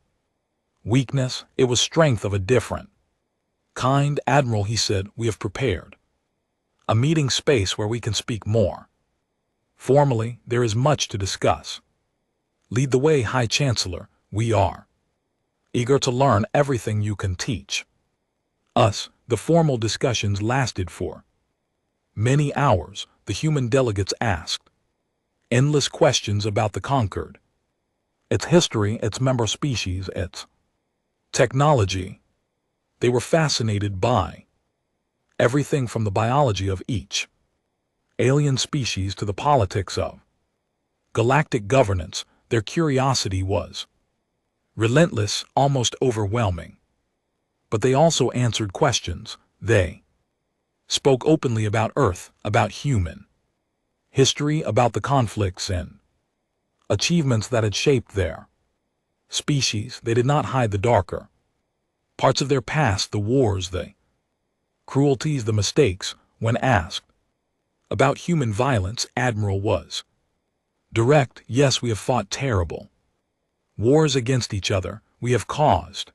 weakness, it was strength of a different kind. Admiral, he said, we have prepared a meeting space where we can speak more formally. There is much to discuss. Lead the way, High Chancellor. We are eager to learn everything you can teach us. The formal discussions lasted for many hours. The human delegates asked endless questions about the conquered, its history, its member species, its technology. They were fascinated by everything from the biology of each alien species to the politics of galactic governance. Their curiosity was relentless, almost overwhelming. But they also answered questions. They spoke openly about Earth, about human history, about the conflicts and achievements that had shaped their species. They did not hide the darker parts of their past, the wars, the cruelties, the mistakes. When asked about human violence, Admiral was direct. Yes, we have fought terrible wars against each other. We have caused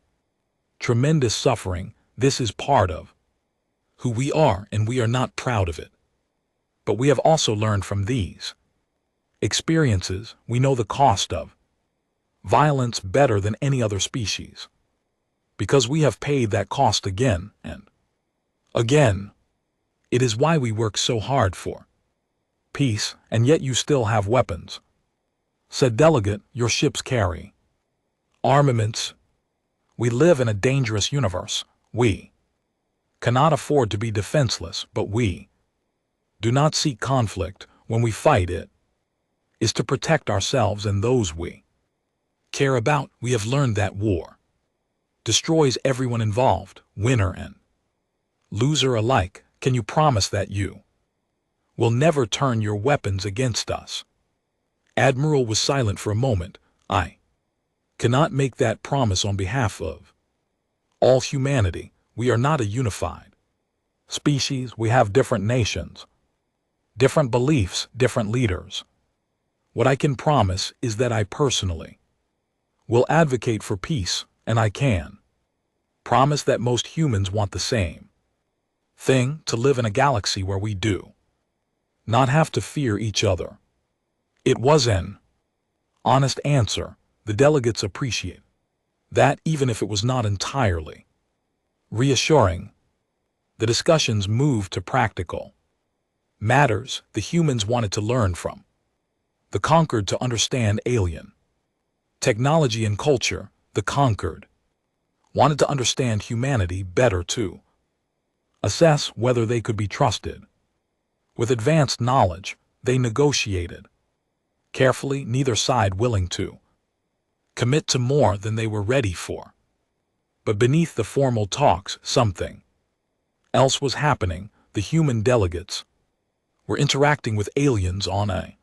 tremendous suffering. This is part of who we are, and we are not proud of it. But we have also learned from these experiences. We know the cost of violence better than any other species, because we have paid that cost again and again. It is why we work so hard for peace, and yet you still have weapons, said Delegate. Your ships carry armaments. We live in a dangerous universe. We cannot afford to be defenseless, but we do not seek conflict. When we fight, it is to protect ourselves and those we care about. We have learned that war destroys everyone involved, winner and loser alike. Can you promise that you will never turn your weapons against us? Admiral was silent for a moment. I cannot make that promise on behalf of all humanity. We are not a unified species. We have different nations, different beliefs, different leaders. What I can promise is that I personally will advocate for peace, and I can promise that most humans want the same thing, to live in a galaxy where we do not have to fear each other. It was an honest answer. The delegates appreciate that, even if it was not entirely reassuring. The discussions moved to practical matters. The humans wanted to learn from the conquered, to understand alien technology and culture. The conquered wanted to understand humanity better, to assess whether they could be trusted. With advanced knowledge, they negotiated carefully, neither side willing to commit to more than they were ready for. But beneath the formal talks, something else was happening. The human delegates were interacting with aliens on a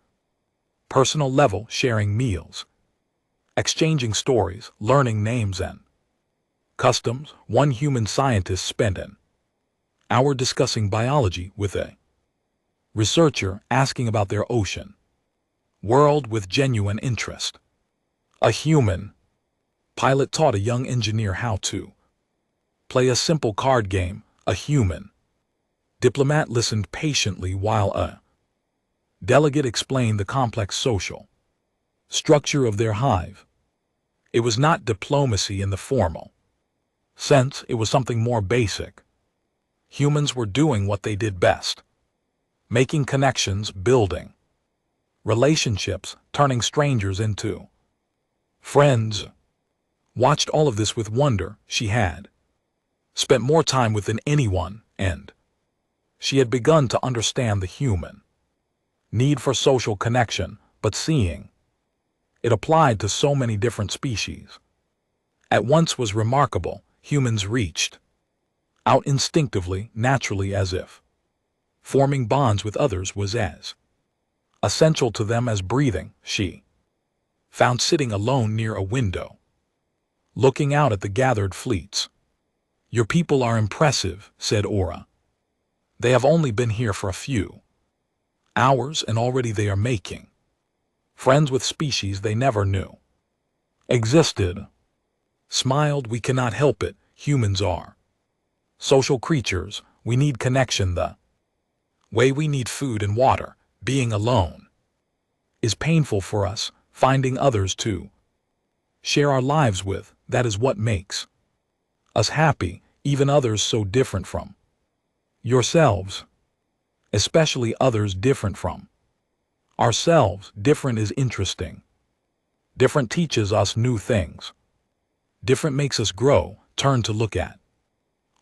personal level, sharing meals, exchanging stories, learning names and customs. One human scientist spent an hour discussing biology with a researcher, asking about their ocean world with genuine interest. A human pilot taught a young engineer how to play a simple card game. A human diplomat listened patiently while a delegate explained the complex social structure of their hive. It was not diplomacy in the formal sense, it was something more basic. Humans were doing what they did best, making connections, building relationships, turning strangers into friends. Watched all of this with wonder. She had spent more time with than anyone, and She had begun to understand the human need for social connection, but seeing it applied to so many different species. At once was remarkable, humans reached out instinctively, naturally, as if forming bonds with others was as essential to them as breathing. She found sitting alone near a window, looking out at the gathered fleets. "Your people are impressive," said Aura. "They have only been here for a few hours and already they are making friends with species they never knew existed." Smiled, "We cannot help it, humans are social creatures, we need connection the way we need food and water. Being alone is painful for us, finding others to share our lives with, that is what makes us happy, even others so different from yourselves, especially others different from ourselves. Different is interesting. Different teaches us new things. Different makes us grow, turn to look at.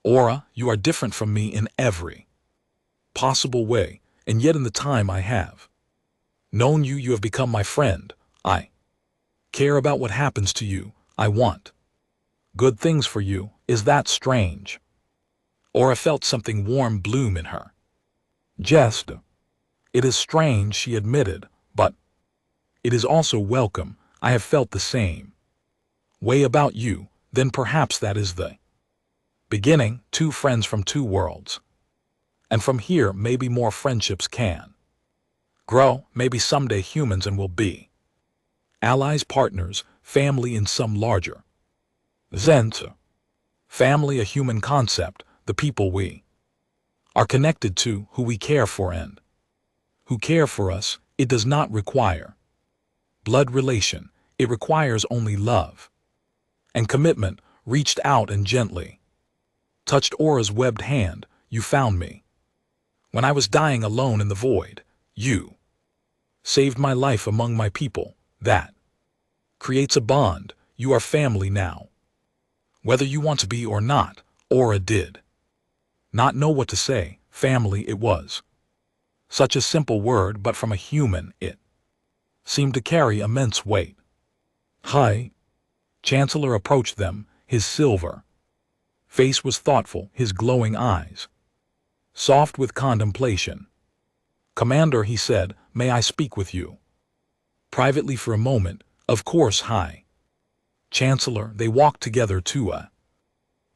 Aura, you are different from me in every possible way, and yet in the time I have known you, you have become my friend. I care about what happens to you. I want good things for you. Is that strange?" Aura felt something warm bloom in her chest. "It is strange," she admitted, "but it is also welcome. I have felt the same way about you. Then perhaps that is the beginning, two friends from two worlds. And from here maybe more friendships can grow. Maybe someday humans and will be allies, partners, family in some larger sense. Family, a human concept, the people we are connected to, who we care for and who care for us. It does not require blood relation. It requires only love and commitment." Reached out and gently touched Aura's webbed hand. "You found me when I was dying alone in the void. You saved my life among my people. That creates a bond. You are family now, whether you want to be or not." Aura did not know what to say. Family, it was such a simple word, but from a human it seemed to carry immense weight. "Hi." Chancellor approached them. His silver face was thoughtful, his glowing eyes soft with contemplation. "Commander," he said, "may I speak with you privately for a moment?" "Of course, High Chancellor." They walked together to a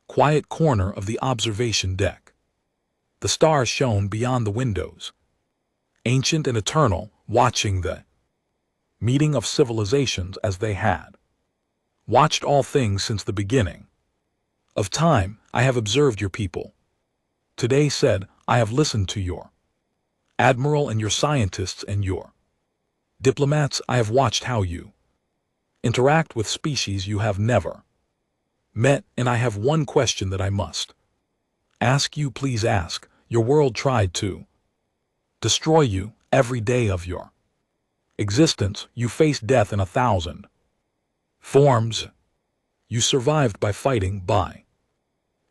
quiet corner of the observation deck. The stars shone beyond the windows, ancient and eternal, watching the meeting of civilizations as they had watched all things since the beginning of time. "I have observed your people today," said, "I have listened to your admiral and your scientists and your diplomats. I have watched how you interact with species you have never met, and I have one question that I must ask you. Please ask. Your world tried to destroy you. Every day of your existence, you faced death in 1,000 forms. You survived by fighting, by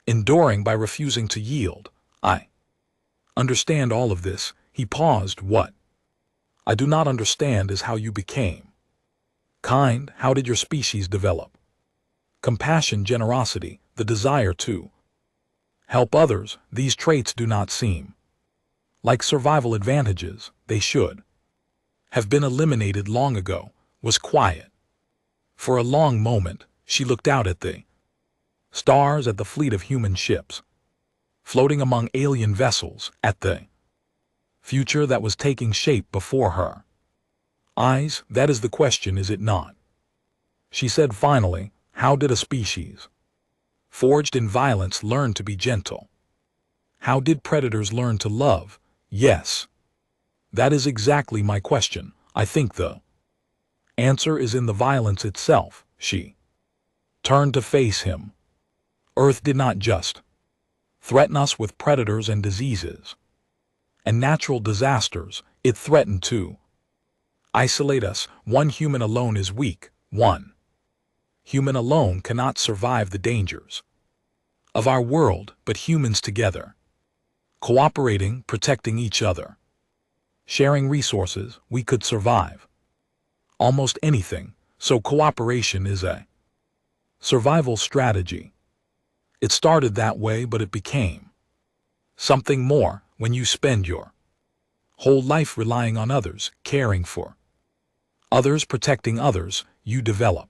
enduring, by refusing to yield. I understand all of this." He paused. "What I do not understand is how you became kind. How did your species develop compassion, generosity, the desire to help others? These traits do not seem like survival advantages. They should have been eliminated long ago." Was quiet. For a long moment, she looked out at the stars, at the fleet of human ships floating among alien vessels, at the future that was taking shape before her eyes. "That is the question, is it not?" she said finally. "How did a species forged in violence learn to be gentle? How did predators learn to love?" "Yes, that is exactly my question. I think the answer is in the violence itself." She turned to face him. "Earth did not just threaten us with predators and diseases and natural disasters. It threatened to isolate us. One human alone is weak. One human alone cannot survive the dangers of our world, but humans together cooperating, protecting each other, sharing resources. We could survive almost anything, so cooperation is a survival strategy. It started that way, but it became something more when you spend your whole life relying on others, caring for others, protecting others. You develop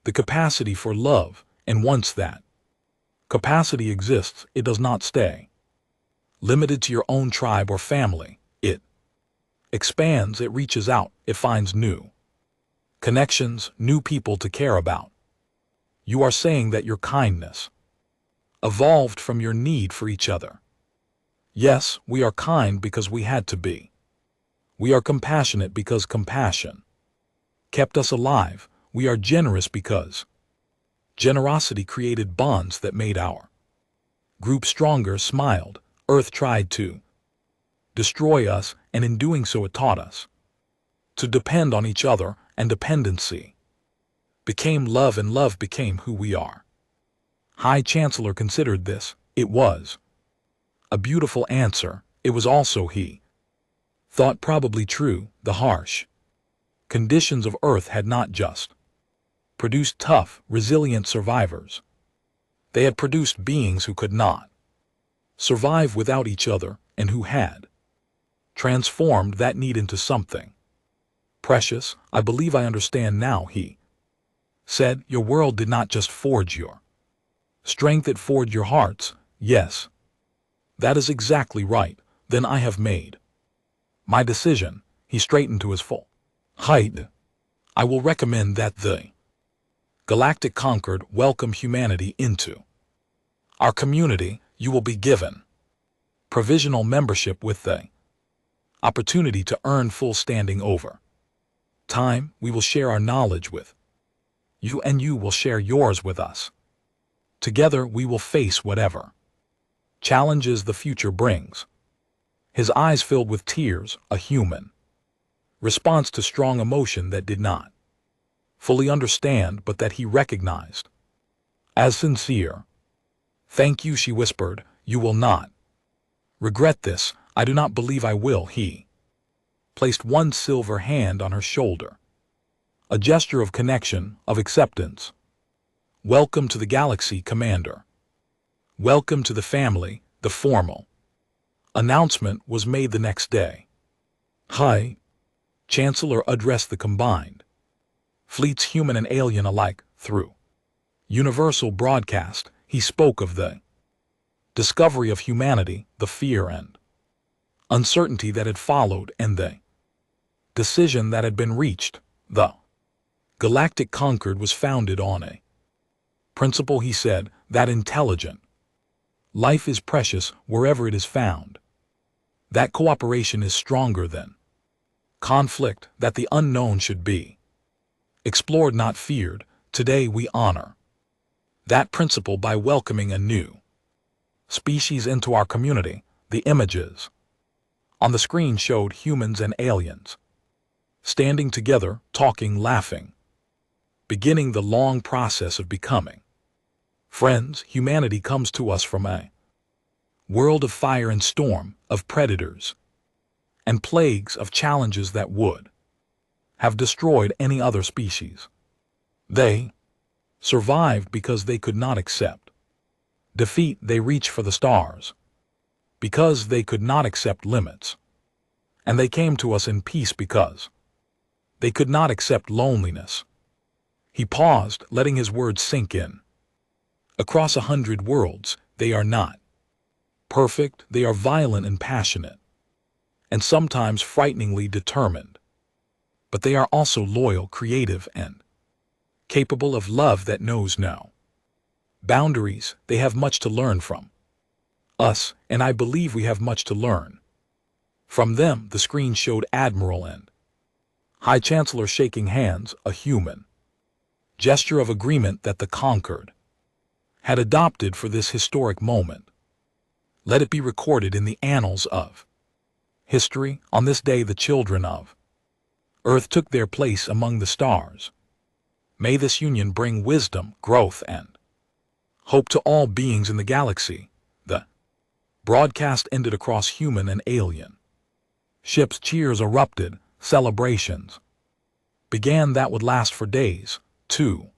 the capacity for love, and once that capacity exists, it does not stay limited to your own tribe or family. It expands, it reaches out, it finds new connections, new people to care about. You are saying that your kindness evolved from your need for each other. Yes, we are kind because we had to be. We are compassionate because compassion kept us alive. We are generous because generosity created bonds that made our group stronger. Smiled. Earth tried to destroy us, and in doing so it taught us to depend on each other, and dependency became love, and love became who we are. High Chancellor considered this. It was a beautiful answer. It was also, he thought, probably true. The harsh conditions of Earth had not just produced tough, resilient survivors. They had produced beings who could not survive without each other, and who had transformed that need into something precious. I believe I understand now, he said. Your world did not just forge your strength, it forged your hearts. Yes, that is exactly right. Then I have made my decision. He straightened to his full height. I will recommend that the Galactic Concord welcome humanity into our community. You will be given provisional membership with the opportunity to earn full standing over time. We will share our knowledge with you, and you will share yours with us. Together we will face whatever challenges the future brings. His eyes filled with tears, a human response to strong emotion that did not fully understand, but that he recognized as sincere. Thank you, she whispered. You will not regret this. I do not believe I will. He placed one silver hand on her shoulder, a gesture of connection, of acceptance. Welcome to the galaxy, Commander. Welcome to the family. The formal announcement was made the next day. High Chancellor addressed the combined fleets, human and alien alike, through universal broadcast. He spoke of the discovery of humanity, the fear and uncertainty that had followed, and the decision that had been reached. The Galactic Concord was founded on a principle, he said, that intelligent life is precious wherever it is found, that cooperation is stronger than conflict, that the unknown should be explored, not feared. Today we honor that principle by welcoming a new species into our community. The images on the screen showed humans and aliens standing together, talking, laughing, beginning the long process of becoming friends. Humanity comes to us from a world of fire and storm, of predators and plagues, of challenges that would have destroyed any other species. They survived because they could not accept defeat. They reached for the stars because they could not accept limits. And they came to us in peace because they could not accept loneliness. He paused, letting his words sink in. Across 100 worlds, they are not perfect. They are violent and passionate, and sometimes frighteningly determined. But they are also loyal, creative, and capable of love that knows no boundaries. They have much to learn from us, and I believe we have much to learn from them. The screen showed Admiral and High Chancellor shaking hands, a human gesture of agreement that the Concord had adopted for this historic moment. Let it be recorded in the annals of history. On this day, the children of Earth took their place among the stars. May this union bring wisdom, growth, and hope to all beings in the galaxy. The Broadcast ended across human and alien. Ships' cheers erupted, celebrations began that would last for days, too.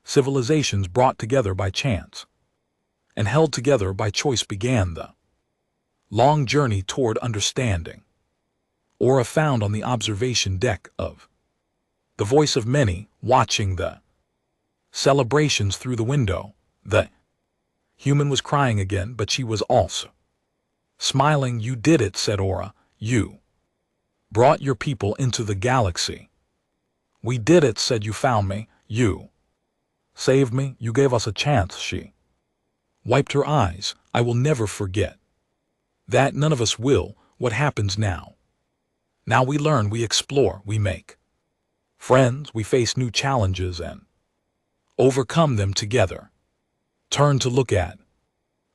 Civilizations brought together by chance and held together by choice began the long journey toward understanding. Aura found on the observation deck of the voice of many, watching the celebrations through the window. The human was crying again, but she was also smiling. "You did it," said Aura. "You brought your people into the galaxy." "We did it," said "You found me. You saved me. You gave us a chance." She wiped her eyes. "I will never forget that. None of us will. What happens now? Now we learn, we explore, we make friends, we face new challenges and overcome them together." Turn to look at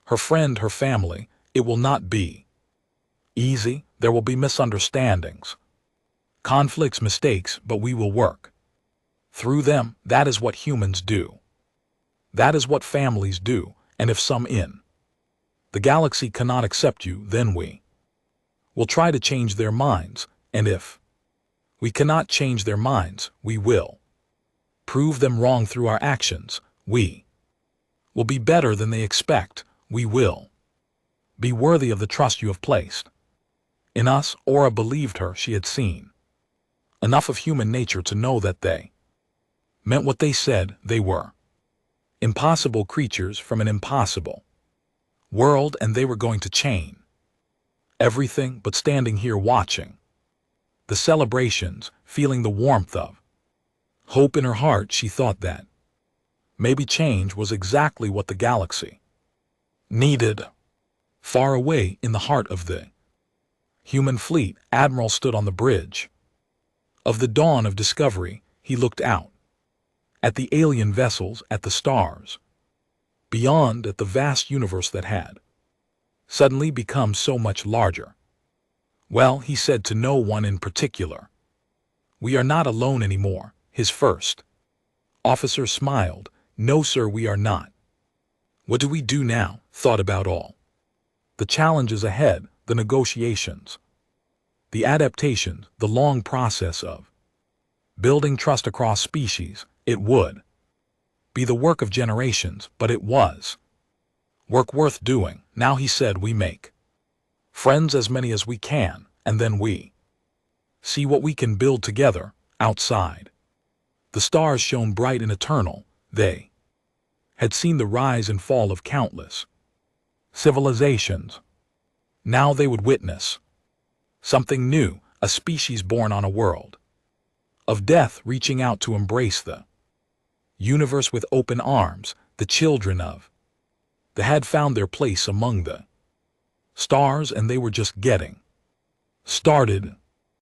her friend, her family. It will not be easy. There will be misunderstandings, conflicts, mistakes, but we will work through them. That is what humans do. That is what families do. And if some in the galaxy cannot accept you, then we will try to change their minds. And if we cannot change their minds, we will prove them wrong through our actions. We will be better than they expect. We will be worthy of the trust you have placed in us. Aura believed her. She had seen enough of human nature to know that they meant what they said. They were impossible creatures from an impossible world, and they were going to change everything. But standing here watching the celebrations, feeling the warmth of hope in her heart, she thought that maybe change was exactly what the galaxy needed. Far away in the heart of the human fleet, Admiral stood on the bridge of the dawn of discovery. He looked out at the alien vessels, at the stars beyond, at the vast universe that had suddenly become so much larger. "Well," he said to no one in particular, "we are not alone anymore." His first officer smiled. "No, sir, we are not." "What do we do now?" Thought about all the challenges ahead, the negotiations, the adaptation, the long process of building trust across species. It would be the work of generations, but it was work worth doing. Now he said, "We make friends, as many as we can, and then we see what we can build together." Outside, the stars shone bright and eternal. They had seen the rise and fall of countless civilizations. Now they would witness something new, a species born on a world of death, reaching out to embrace the universe with open arms. The children of the had found their place among the stars, and they were just getting started.